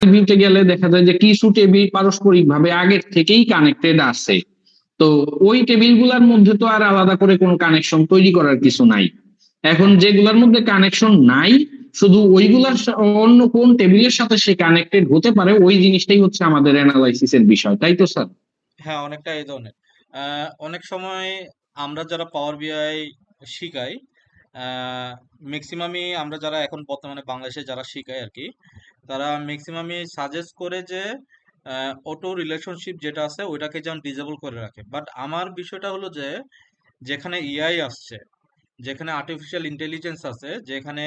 ভিউতে গেলে দেখা যায় যে কিছু টেবিল পারস্পরিক ভাবে আগের থেকেই কানেক্টেড আছে। তো ওই টেবিল গুলার মধ্যে তো আর আলাদা করে কোনো কানেকশন তৈরি করার কিছু নাই। এখন যেগুলোর মধ্যে কানেকশন নাই, শুধু ওইগুলার অন্য কোন টেবিলের সাথে সে কানেক্টেড হতে পারে, ওই জিনিসটাই হচ্ছে আমাদের অ্যানালাইসিসের বিষয়, তাই তো স্যার? হ্যাঁ, অনেকটা এই ধরনের। অনেক সময় আমরা যারা পাওয়ার বিআই শিখাই, ম্যাক্সিমামই আমরা যারা এখন বর্তমানে বাংলাদেশে যারা শিখাই আর কি, তারা ম্যাক্সিমামই সাজেস্ট করে যে অটো রিলেশনশিপ যেটা আছে ওইটাকে যেন ডিজেবল করে রাখে। বাট আমার বিষয়টা হলো যে যেখানে এআই আসছে, যেখানে আর্টিফিশিয়াল ইন্টেলিজেন্স আছে, যেখানে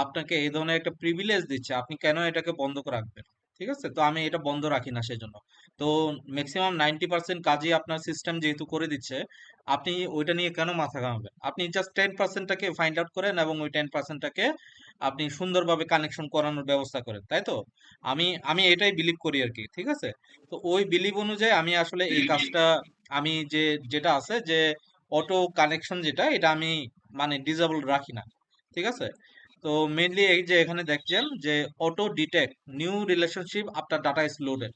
আপনাকে এই ধরনের একটা প্রিভিলেজ দিচ্ছে, আপনি কেন এটাকে বন্ধ করে রাখবেন? ঠিক আছে, তো আমি এটা বন্ধ রাখি না সেজন্য। তো ম্যাক্সিমাম 90% কাজই আপনার সিস্টেম যেহেতু করে দিচ্ছে, আপনি ওইটা নিয়ে কেন মাথা ঘামাবেন? আপনি জাস্ট 10%টাকে ফাইন্ড আউট করেন এবং ওই 10%টাকে আপনি সুন্দরভাবে কানেকশন করানোর ব্যবস্থা করেন, তাই তো? আমি আমি এটাই বিলিভ করি আর কি, ঠিক আছে? তো ওই বিলিভ অনুযায়ী আমি আসলে এই কাজটা, আমি যেটা আছে যে অটো কানেকশন যেটা, এটা আমি মানে ডিসেবল রাখি না, ঠিক আছে? তো মেইনলি এই যে এখানে দেখছেন যে auto detect new relationship after data is loaded,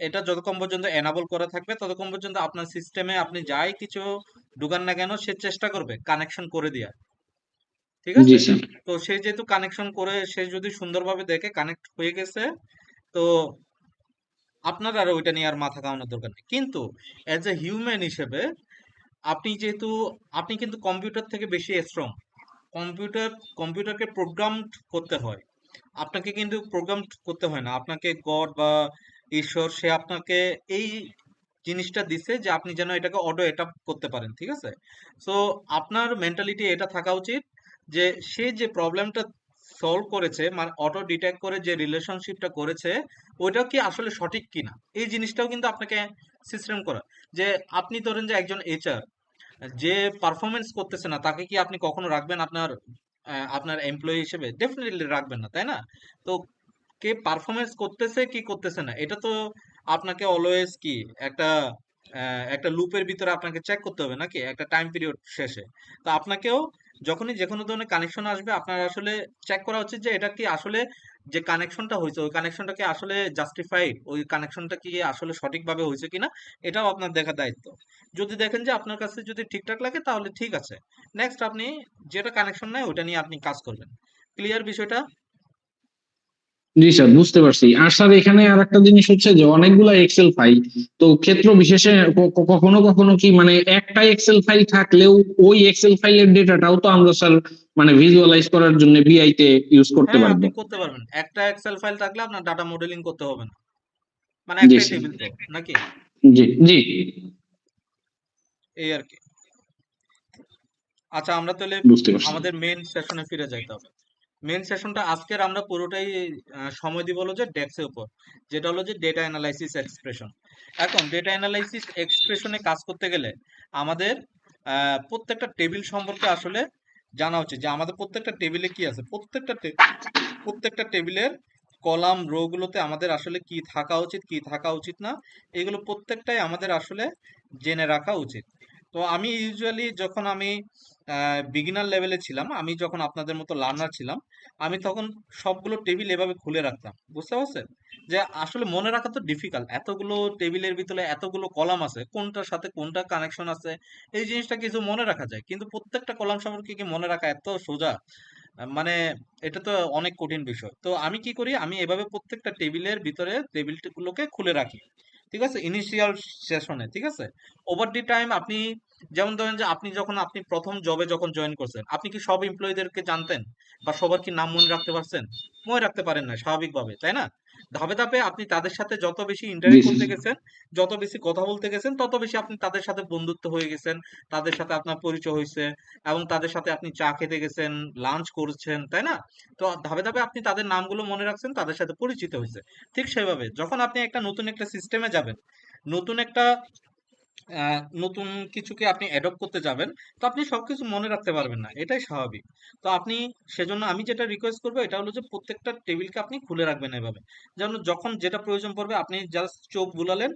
এটা যতক্ষণ পর্যন্ত এনাবল করা থাকবে ততক্ষণ পর্যন্ত আপনার সিস্টেমে আপনি যাই কিছু ঢুকান না কেন সে চেষ্টা করবে কানেকশন করে দেওয়ার, ঠিক জি আছে? স্যার। তো সে যেহেতু কানেকশন করে, সে যদি সুন্দরভাবে দেখে কানেক্ট হয়ে গেছে, তো আপনার আর ওইটা নিয়ে আর মাথা ঘামানোর দরকার নেই। কিন্তু অ্যাজ এ হিউম্যান হিসেবে আপনি যেহেতু, আপনি কিন্তু কম্পিউটার থেকে বেশি স্ট্রং। কম্পিউটার কম্পিউটারকে প্রোগ্রাম করতে হয়, আপনাকে কিন্তু প্রোগ্রাম করতে হয় না। আপনাকে গড বা ঈশ্বর সে আপনাকে এই জিনিসটা দিছে যে আপনি যেন এটাকে অটো এটা করতে পারেন, ঠিক আছে? সো আপনার মেন্টালিটি এটা থাকা উচিত যে সে যে প্রবলেমটা সলভ করেছে, মানে অটো ডিটেক্ট করে যে রিলেশনশিপটা করেছে, ওইটা কি আসলে সঠিক কিনা, এই জিনিসটাও কিন্তু আপনাকে সিস্টেম করা। যে আপনি ধরেন যে একজন এইচআর যে পারফরমেন্স করতেছে না, তাকে কি আপনি কখনো রাখবেন আপনার আপনার এমপ্লয়ি হিসেবে? ডেফিনেটলি রাখবেন না, তাই না? তো কে পারফরমেন্স করতেছে কি করতেছে না, এটা তো আপনাকে অলওয়েজ কি একটা একটা লুপের ভিতরে আপনাকে চেক করতে হবে নাকি একটা টাইম পিরিয়ড শেষে। তো আপনাকেও যখনই যে কোনো ধরনের কানেকশন আসবে, আপনার আসলে চেক করা উচিত যে এটা কি আসলে, যে কানেকশনটা হয়েছে ওই কানেকশনটা কি আসলে জাস্টিফাইড, ওই কানেকশনটা কি আসলে সঠিকভাবে হয়েছে কিনা, এটাও আপনার দেখার দায়িত্ব। যদি দেখেন যে আপনার কাছে যদি ঠিকঠাক লাগে তাহলে ঠিক আছে, নেক্সট আপনি যেটা কানেকশন নেয় ওটা নিয়ে আপনি কাজ করবেন। ক্লিয়ার বিষয়টা? জি স্যার, বুঝতে পারছি। আর স্যার এখানে আর একটা জিনিস হচ্ছে যে অনেকগুলা এক্সেল ফাইল, তো ক্ষেত্র বিশেষে কখনো কখনো কি মানে একটা এক্সেল ফাইল থাকলেও ওই এক্সেল ফাইলের ডেটাটাও তো আমরা স্যার মানে ভিজুয়ালাইজ করার জন্য বিআই তে ইউজ করতে হ্যাঁ, পারবো। আপনি করতে পারবেন। একটা এক্সেল ফাইল থাকলে আপনার ডাটা মডেলিং করতে হবে না। মানে জি একটাই স্যার। টেবিল তো, নাকি? জি জি। এই আরকি। আচ্ছা, আমরা তাহলে বুঝতে পারছি। আমাদের মেইন সেশনে ফিরে যাইতে হবে। মেইন সেশনটা আজকের আমরা পুরোটাই সময় দিব হলো যে ডেক্স এর উপর, যেটা হলো যে ডেটা অ্যানালাইসিস এক্সপ্রেশন। এখন ডেটা অ্যানালাইসিস এক্সপ্রেশনে কাজ করতে গেলে আমাদের প্রত্যেকটা টেবিল সম্পর্কে আসলে জানা উচিত যে আমাদের প্রত্যেকটা টেবিলে কি আছে, প্রত্যেকটা টেবিলের কলাম রো গুলোতে আমাদের আসলে কি থাকা উচিত কি থাকা উচিত না, এগুলো প্রত্যেকটাই আমাদের আসলে জেনে রাখা উচিত। তো আমি ইউজুয়ালি যখন আমি বিগিনার লেভেলে ছিলাম, আমি যখন আপনাদের মতো লার্নার ছিলাম, আমি তখন সবগুলো টেবিল এভাবে খুলে রাখতাম, বুঝতে পারছেন? যে আসলে মনে রাখা তো ডিফিকাল্ট, এতগুলো টেবিলের ভিতরে এতগুলো কলাম আছে, কোনটার সাথে কোনটা কানেকশন আছে, এই জিনিসটা কিছু মনে রাখা যায়, কিন্তু প্রত্যেকটা কলাম সম্পর্কে কি মনে রাখা এত সোজা? মানে এটা তো অনেক কঠিন বিষয়। তো আমি কি করি, আমি এভাবে প্রত্যেকটা টেবিলের ভিতরে টেবিলগুলোকে খুলে রাখি, ঠিক আছে, ইনিশিয়াল সেশনে, ঠিক আছে? ওভার দি টাইম আপনি, যেমন ধরেন যে আপনি প্রথম জবে যখন জয়েন করছেন, আপনি কি সব এমপ্লয়ীদেরকে জানতেন বা সবার কি নাম মনে রাখতে পারছেন? মনে রাখতে পারেন না স্বাভাবিকভাবে, তাই না? ধাপে ধাপে আপনি তাদের সাথে যত বেশি জি ইন্টারেক্ট করতে স্যার। গেছেন, যত বেশি কথা বলতে গেছেন, তত বেশি আপনি তাদের সাথে বন্ধুত্ব হয়ে গেছেন, তাদের সাথে আপনার পরিচয় হয়েছে, এবং তাদের সাথে আপনি চা খেতে গেছেন, লাঞ্চ করছেন, তাই না? তো ধাপে ধাপে আপনি তাদের নামগুলো মনে রাখছেন, তাদের সাথে পরিচিত হয়েছে। ঠিক সেভাবে যখন আপনি একটা নতুন একটা সিস্টেমে যাবেন, নতুন একটা নতুন কিছুকে আপনি অ্যাডপ্ট করতে যাবেন, তো আপনি সবকিছু মনে রাখতে পারবেন না, এটাই স্বাভাবিক। তো আপনি, সেজন্য আমি যেটা রিকোয়েস্ট করবো এটা হলো যে প্রত্যেকটা টেবিলকে আপনি খুলে রাখবেন এভাবে, যেন যখন যেটা প্রয়োজন পড়বে আপনি জাস্ট চোখ বুলালেন,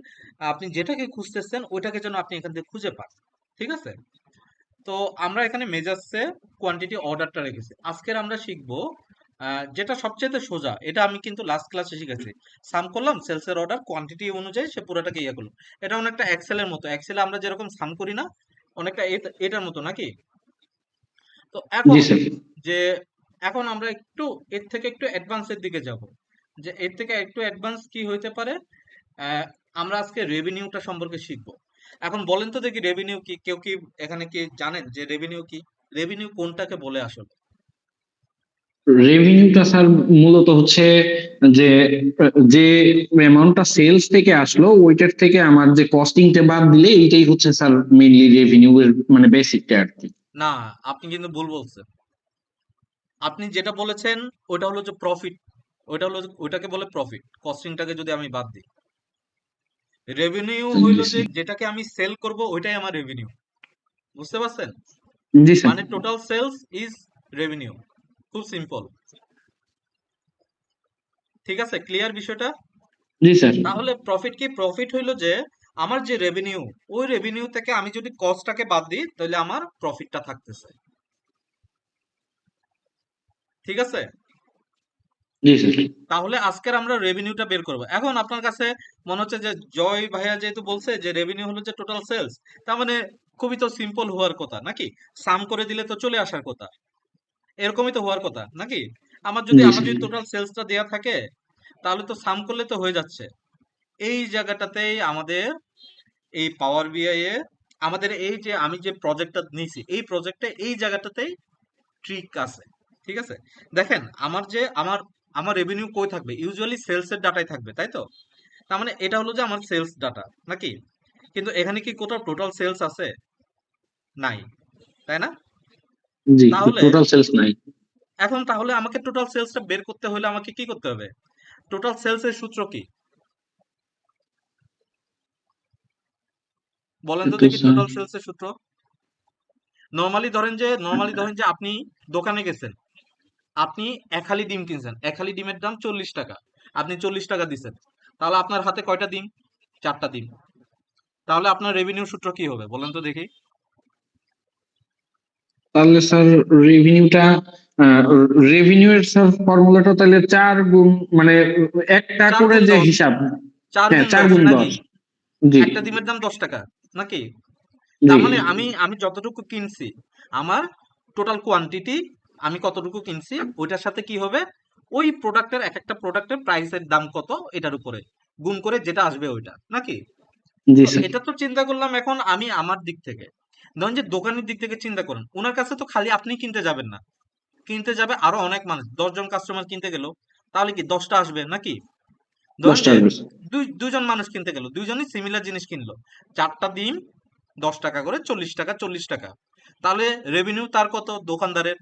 আপনি যেটাকে খুঁজতেছেন ওইটাকে যেন আপনি এখান থেকে খুঁজে পান, ঠিক আছে? তো আমরা এখানে মেজার্সে কোয়ান্টিটি অর্ডারটা রেখেছি। আজকের আমরা শিখব যেটা সবচেয়ে সোজা, এটা আমি কিন্তু লাস্ট ক্লাসে শিখেছি। সাম করলাম সেলসের অর্ডার কোয়ান্টিটি অনুযায়ী, সে পুরোটাকে ইয়ে করলো। এটা অনেকটা এক্সেলের মতো, এক্সেলে আমরা যেরকম সাম করি না, অনেকটা এটার মতো নাকি? তো জি এখন স্যার। যে এখন আমরা একটু এর থেকে একটু অ্যাডভান্সের দিকে যাব, যে এর থেকে একটু অ্যাডভান্স কি হইতে পারে। আহ, আমরা আজকে রেভিনিউটা সম্পর্কে শিখবো। এখন বলেন তো দেখি রেভিনিউ কি, কেউ কি এখানে কি জানেন যে রেভিনিউ কি? রেভিনিউ কোনটাকে বলে আসলে? রেভিনিউটা স্যার মূলত হচ্ছে যে যে অ্যামাউন্টটা সেলস থেকে আসলো ওইটার থেকে আমার যে কস্টিংটা বাদ দিলে এইটাই হচ্ছে স্যার মেইনলি রেভিনিউ এর মানে বেসিকটা আর কি। না, আপনি কিন্তু ভুল বলছেন। আপনি যেটা বলেছেন ওটা হলো যে প্রফিট, ওইটাকে বলে প্রফিট, কস্টিংটাকে যদি আমি বাদ দিই। রেভিনিউ জি হইলো যে স্যার। যেটাকে আমি সেল করব ওইটাই আমার রেভিনিউ। বুঝতে পারছেন? জি স্যার। মানে টোটাল সেলস ইজ রেভিনিউ। খুব সিম্পল। ঠিক আছে, ক্লিয়ার বিষয়টা? জি স্যার। তাহলে প্রফিট কি? প্রফিট হইলো যে আমার যে রেভিনিউ, ওই রেভিনিউ থেকে আমি যদি কস্টটাকে বাদ দিই তাহলে আমার প্রফিটটা থাকতেছে। ঠিক আছে? জি স্যার। তাহলে আজকের আমরা রেভিনিউটা বের করব। এখন আপনার কাছে মনে হচ্ছে যে জয় ভাইয়া যেহেতু বলছে যে রেভিনিউ হলো যে টোটাল সেলস, তার মানে খুবই তো সিম্পল হওয়ার কথা নাকি? সাম করে দিলে তো চলে আসার কথা, এরকমই তো হওয়ার কথা নাকি? জি আমার স্যার। যদি টোটাল সেলসটা দেয়া থাকে, তাহলে তো সাম করলে তো হয়ে যাচ্ছে। এই জায়গাটাতেই আমাদের এই পাওয়ার বিআই এ আমাদের এই যে আমি যে প্রজেক্টটা নিয়েছি, এই প্রজেক্টে এই জায়গাটাতেই ট্রিক আছে। ঠিক আছে? দেখেন আমার যে আমার রেভিনিউ কই থাকবে? ইউজুয়ালি সেলস এর ডাটায় থাকবে, তাই তো? তার মানে এটা হলো যে আমার সেলস ডাটা নাকি? কিন্তু এখানে কি কোথাও টোটাল সেলস আছে? নাই, তাই না? জি, তাহলে টোটাল সেলস নাই। এখন তাহলে আমাকে টোটাল সেলসটা বের করতে হলে আমাকে কি করতে হবে? টোটাল সেলস এর সূত্র কি? বলেন তো তো দেখি স্যার টোটাল সেলস এর সূত্র। নরমালি ধরেন যে আপনি দোকানে গেছেন, আপনি এক হালি ডিম কিনছেন, এক হালি ডিমের দাম 40 টাকা, আপনি 40 টাকা দিচ্ছেন, তাহলে আপনার হাতে কয়টা ডিম? 4টা ডিম। তাহলে আপনার রেভিনিউ সূত্র কি হবে বলেন তো দেখি? তাহলে স্যার রেভিনিউটা রেভিনিউ এর স্যার ফর্মুলাটা তাহলে 4 গুণ মানে একটা চার করে গুণ যে দশ হিসাব। চার হ্যাঁ, গুণ চার দশ গুণ নাকি? দশ জি। একটা ডিমের দাম 10 টাকা নাকি? জি। তার মানে আমি আমি যতটুকু কিনছি, আমার টোটাল কোয়ান্টিটি, আমি কতটুকু কিনছি ওইটার সাথে কি হবে, ওই প্রোডাক্টের, এক একটা প্রোডাক্টের প্রাইসের দাম কত এটার উপরে গুণ করে যেটা আসবে ওইটা নাকি? জি তো স্যার। এটা তো চিন্তা করলাম এখন আমি আমার দিক থেকে। ধরেন যে দোকানের দিক থেকে চিন্তা করেন, ওনার কাছে তো খালি আপনি কিনতে যাবেন না, কিনতে যাবে আরো অনেক মানুষ, 10 জন কাস্টমার কিনতে গেল, তাহলে কি 10টা আসবে নাকি? ধরেন 10টা যে আসবে। দুইজন মানুষ কিনতে গেল, দুইজনই সিমিলার জিনিস কিনলো, 4টা ডিম 10 টাকা করে, 40 টাকা, 40 টাকা। তাহলে রেভিনিউ তার কত দোকানদারের?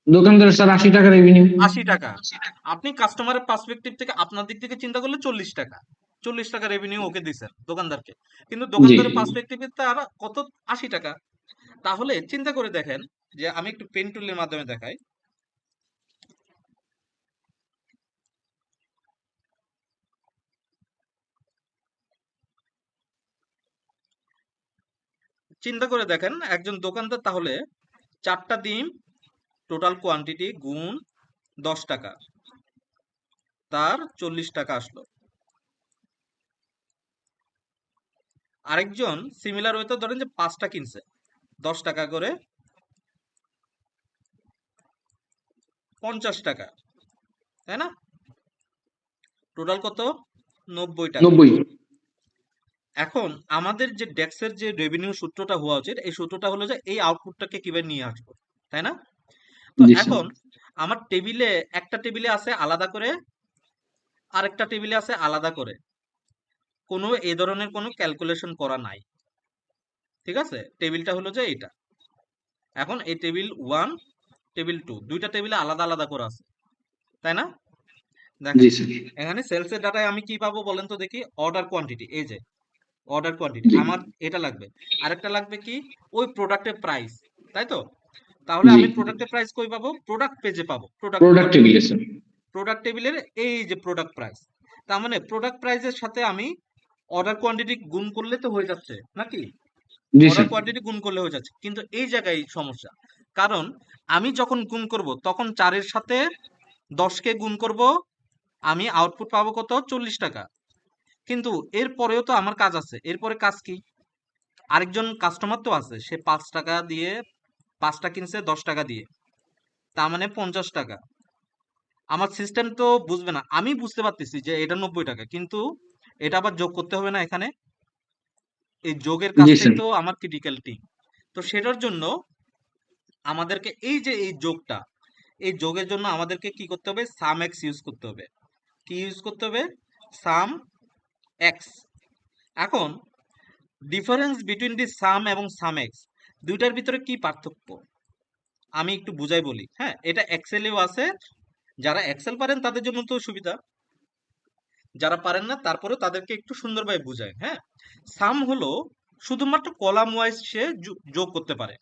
দোকানদার স্যার 80 টাকা রেভিনিউ। 80 টাকা। আপনি কাস্টমারের পার্সপেক্টিভ থেকে আপনার দিক থেকে চিন্তা করলে 40 টাকা, 40 টাকা রেভিনিউ ওকে দিচ্ছেন দোকানদারকে, কিন্তু জি। দোকানদারের পার্সপেক্টিভে তার কত? 80 টাকা। তাহলে চিন্তা করে দেখেন, যে আমি একটু পেন টুলের মাধ্যমে দেখাই। চিন্তা করে দেখেন একজন দোকানদার তাহলে 4টা ডিম টোটাল কোয়ান্টিটি গুণ 10 টাকা, তার 40 টাকা আসলো। আরেকজন সিমিলার ওয়েতে ধরেন যে 5টা কিনছে, 10 টাকা করে, 50 টাকা, তাই না? টোটাল কত? 90 টাকা। 90। এখন আমাদের যে ডেক্সের যে রেভিনিউ সূত্রটা হওয়া উচিত, এই সূত্রটা হলো যে এই আউটপুটটাকে কিভাবে নিয়ে আসবো, তাই না? তো জি স্যার। এখন আমার টেবিলে, একটা টেবিলে আছে আলাদা করে, আরেকটা টেবিলে আছে আলাদা করে, কোনো এ ধরনের কোনো ক্যালকুলেশন করা নাই। ঠিক আছে? টেবিলটা হলো যে এটা। এখন এই টেবিল 1, টেবিল 2, দুইটা টেবিলে আলাদা আলাদা করে আছে, তাই না? জি দেখেন স্যার। এখানে সেলস এর ডাটায় আমি কি পাবো বলেন তো দেখি? অর্ডার কোয়ান্টিটি, এই যে অর্ডার কোয়ান্টিটি জি। আমার এটা লাগবে। আরেকটা লাগবে কি? ওই প্রোডাক্টের প্রাইস, তাই তো? তাহলে জি। আমি প্রোডাক্টের প্রাইস কই পাবো? প্রোডাক্ট পেজে পাবো, প্রোডাক্ট প্রোডাক্ট কোয়ান্টিটি, টেবিলে স্যার। প্রোডাক্ট টেবিলের এই যে প্রোডাক্ট প্রাইস। তার মানে প্রোডাক্ট প্রাইসের সাথে আমি অর্ডার কোয়ান্টিটি গুণ করলে তো হয়ে যাচ্ছে নাকি? জি অর্ডার স্যার। কোয়ান্টিটি গুণ করলে হয়ে যাচ্ছে, কিন্তু এই জায়গায় সমস্যা। কারণ আমি যখন গুণ করব তখন 4 এর সাথে 10 কে গুণ করব, আমি আউটপুট পাবো কত? 40 টাকা। কিন্তু এরপরেও তো আমার কাজ আছে। এরপরে কাজ কি? আরেকজন কাস্টমার তো আছে। সে 5 টাকা দিয়ে 5 টা কিনছে 10 টাকা দিয়ে। তার মানে 50 টাকা। আমার সিস্টেম তো বুঝবে না। আমি বুঝতে পারতেছি যে এটা 90 টাকা। কিন্তু এটা আবার যোগ করতে হবে না এখানে? এই যোগের জি কাজটাই স্যার। তো আমার ক্রিটিক্যাল। তো সেটার জন্য আমাদেরকে এই যে এই যোগটা, এই যোগের জন্য আমাদেরকে কি করতে হবে? সাম এক্স ইউজ করতে হবে। কি ইউজ করতে হবে? সাম এক্স। এখন ডিফারেন্স বিটুইন দি সাম এবং সাম এক্স, দুইটার ভিতরে কি পার্থক্য আমি একটু বুঝাই বলি। হ্যাঁ, এটা এক্সেলেও আছে। যারা এক্সেল পারেন তাদের জন্য তো সুবিধা, যারা পারেন না তারপরেও তাদেরকে একটু সুন্দরভাবে বুঝায়। হ্যাঁ, সাম হলো শুধুমাত্র কলাম ওয়াইজ সে যোগ করতে পারে।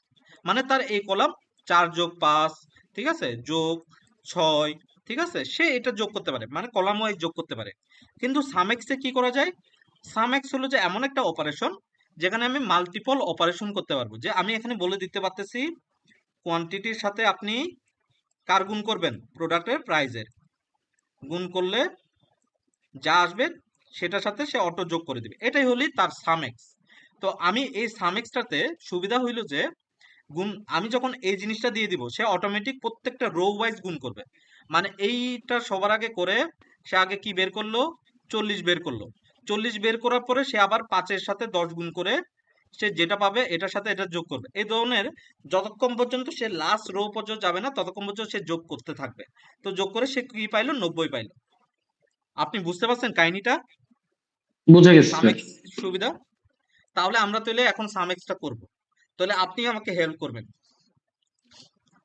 মানে তার এই কলাম 4+5, ঠিক আছে, যোগ 6, ঠিক আছে, সে এটা যোগ করতে পারে, মানে কলাম ওয়াইজ যোগ করতে পারে। কিন্তু সামেক্সে কি করা যায়? সামেক্স হলো যে এমন একটা অপারেশন যেখানে আমি মাল্টিপল অপারেশন করতে পারবো। যে আমি এখানে বলে দিতে পারতেছি কোয়ান্টিটির সাথে আপনি কার গুণ করবেন? প্রোডাক্টের প্রাইজের গুণ করলে যা আসবে সেটার সাথে সে অটো যোগ করে দিবে। এটাই হলি তার সামেক্স। তো আমি এই সামেক্সটাতে সুবিধা হইল যে গুণ আমি যখন এই জিনিসটা দিয়ে দিব সে অটোমেটিক প্রত্যেকটা রো ওয়াইজ গুণ করবে। মানে এইটা সবার আগে করে সে আগে কি বের করলো? 40 বের করলো। 40 বের করার পরে সে আবার 5-এর সাথে 10 গুণ করে সে যেটা পাবে এটার সাথে এটা যোগ করবে। এই ধরনের যতক্ষণ পর্যন্ত সে লাস্ট রো পর্যন্ত যাবে না ততক্ষণ পর্যন্ত সে যোগ করতে থাকবে। তো যোগ করে সে কি পাইলো? 90 পাইলো। আপনি বুঝতে পারছেন কাহিনীটা? বুঝে গেছে স্যার। সামেক্স সুবিধা। তাহলে আমরা তাহলে এখন সামেক্সটা করব। তাহলে আপনি আমাকে হেল্প করবেন।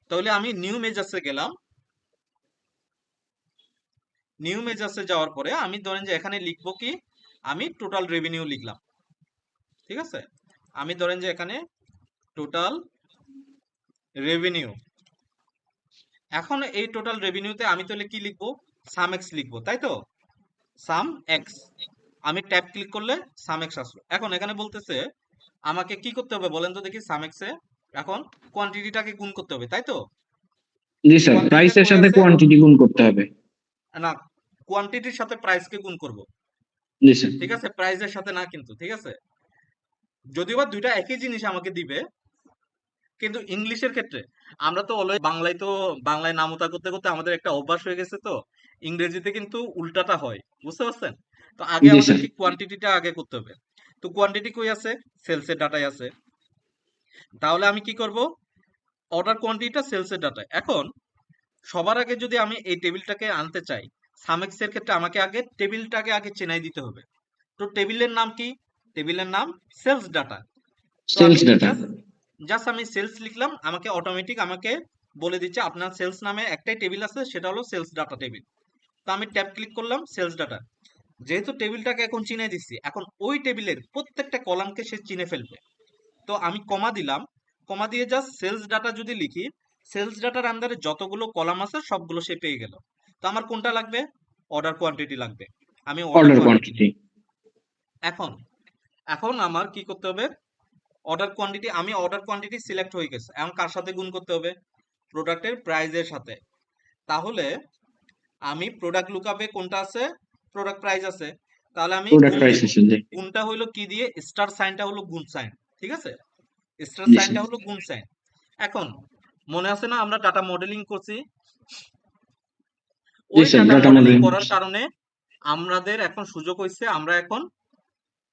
তাহলে আমি নিউ মেজার্সে গেলাম। নিউ মেজার্সে যাওয়ার পরে আমি ধরেন যে এখানে লিখবো কি? আমি টোটাল রেভিনিউ লিখলাম। ঠিক আছে, আমি ধরেন যে এখানে টোটাল রেভিনিউ। এখন এই টোটাল রেভিনিউতে আমি তাহলে কি লিখবো? সাম এক্স লিখবো, তাই তো? সাম এক্স। আমি ট্যাব ক্লিক করলে সাম এক্স আসলো। এখন এখানে বলতেছে আমাকে কি করতে হবে বলেন তো দেখি? সাম এক্সে এখন কোয়ান্টিটিটাকে গুণ করতে হবে, তাই তো? জি স্যার, কোয়ান্টিটিটা প্রাইসের কই সাথে আছে? কোয়ান্টিটি গুণ করতে হবে। না, কোয়ান্টিটির সাথে প্রাইসকে গুণ করব। জি স্যার। ঠিক আছে, প্রাইসের সাথে না কিন্তু, ঠিক আছে? যদিও বা দুইটা একই জিনিস আমাকে দিবে, কিন্তু ইংলিশের ক্ষেত্রে আমরা তো অলওয়েজ বাংলায় তো বাংলায় নামতা করতে করতে আমাদের একটা অভ্যাস হয়ে গেছে। তো ইংরেজিতে কিন্তু উল্টাটা হয়, বুঝতে পারছেন? তো আগে জি স্যার। আমাদেরকে কোয়ান্টিটিটা আগে করতে হবে। তো কোয়ান্টিটি কই আছে? সেলসের ডাটায় আছে। তাহলে আমি কি করব? অর্ডার কোয়ান্টিটিটা সেলসের ডাটায়। এখন সবার আগে যদি আমি এই টেবিলটাকে আনতে চাই, সামেক্স এর ক্ষেত্রে আমাকে আগে টেবিলটাকে আগে চেনাই দিতে হবে। তো টেবিলের নাম কি? টেবিলের নাম সেলস ডাটা। তো আমি সেলস ডাটা। জাস্ট জাস্ট আমি সেলস লিখলাম, আমাকে অটোমেটিক আমাকে বলে দিচ্ছে আপনার সেলস নামে একটাই টেবিল আছে, সেটা হলো সেলস ডাটা টেবিল। তো আমি ট্যাব ক্লিক করলাম সেলস ডাটা। যেহেতু টেবিলটাকে এখন চিনে দিচ্ছি, এখন ওই টেবিলের প্রত্যেকটা কলামকে সে চিনে ফেলবে। তো আমি কমা দিলাম। কমা দিয়ে জাস্ট সেলস ডাটা যদি লিখি, সেলস ডাটার আন্ডারে যতগুলো কলাম আছে সবগুলো সে পেয়ে গেল। তো আমার কোনটা লাগবে? অর্ডার কোয়ান্টিটি লাগবে। আমি অর্ডার অর্ডার কোয়ান্টিটি কোয়ান্টিটি। লিখব। এখন এখন আমার কি করতে হবে? অর্ডার কোয়ান্টিটি, আমি অর্ডার কোয়ান্টিটি সিলেক্ট হয়ে গেছে। এখন কার সাথে গুণ করতে হবে? প্রোডাক্টের প্রাইজের সাথে। তাহলে আমি প্রোডাক্ট লুকআপে কোনটা আছে? প্রোডাক্ট প্রাইস আছে। তাহলে আমি প্রোডাক্ট গুণ প্রাইস দিব। হিসেবে। গুণটা হইলো কি দিয়ে? স্টার সাইনটা হলো গুণ সাইন। ঠিক আছে, স্টার জি স্যার। সাইনটা হলো গুণ সাইন। এখন মনে আছে না আমরা ডাটা মডেলিং করছি? জি ওই sir, data data modelling modelling. করার কারণে আমাদের এখন সুযোগ হয়েছে, আমরা এখন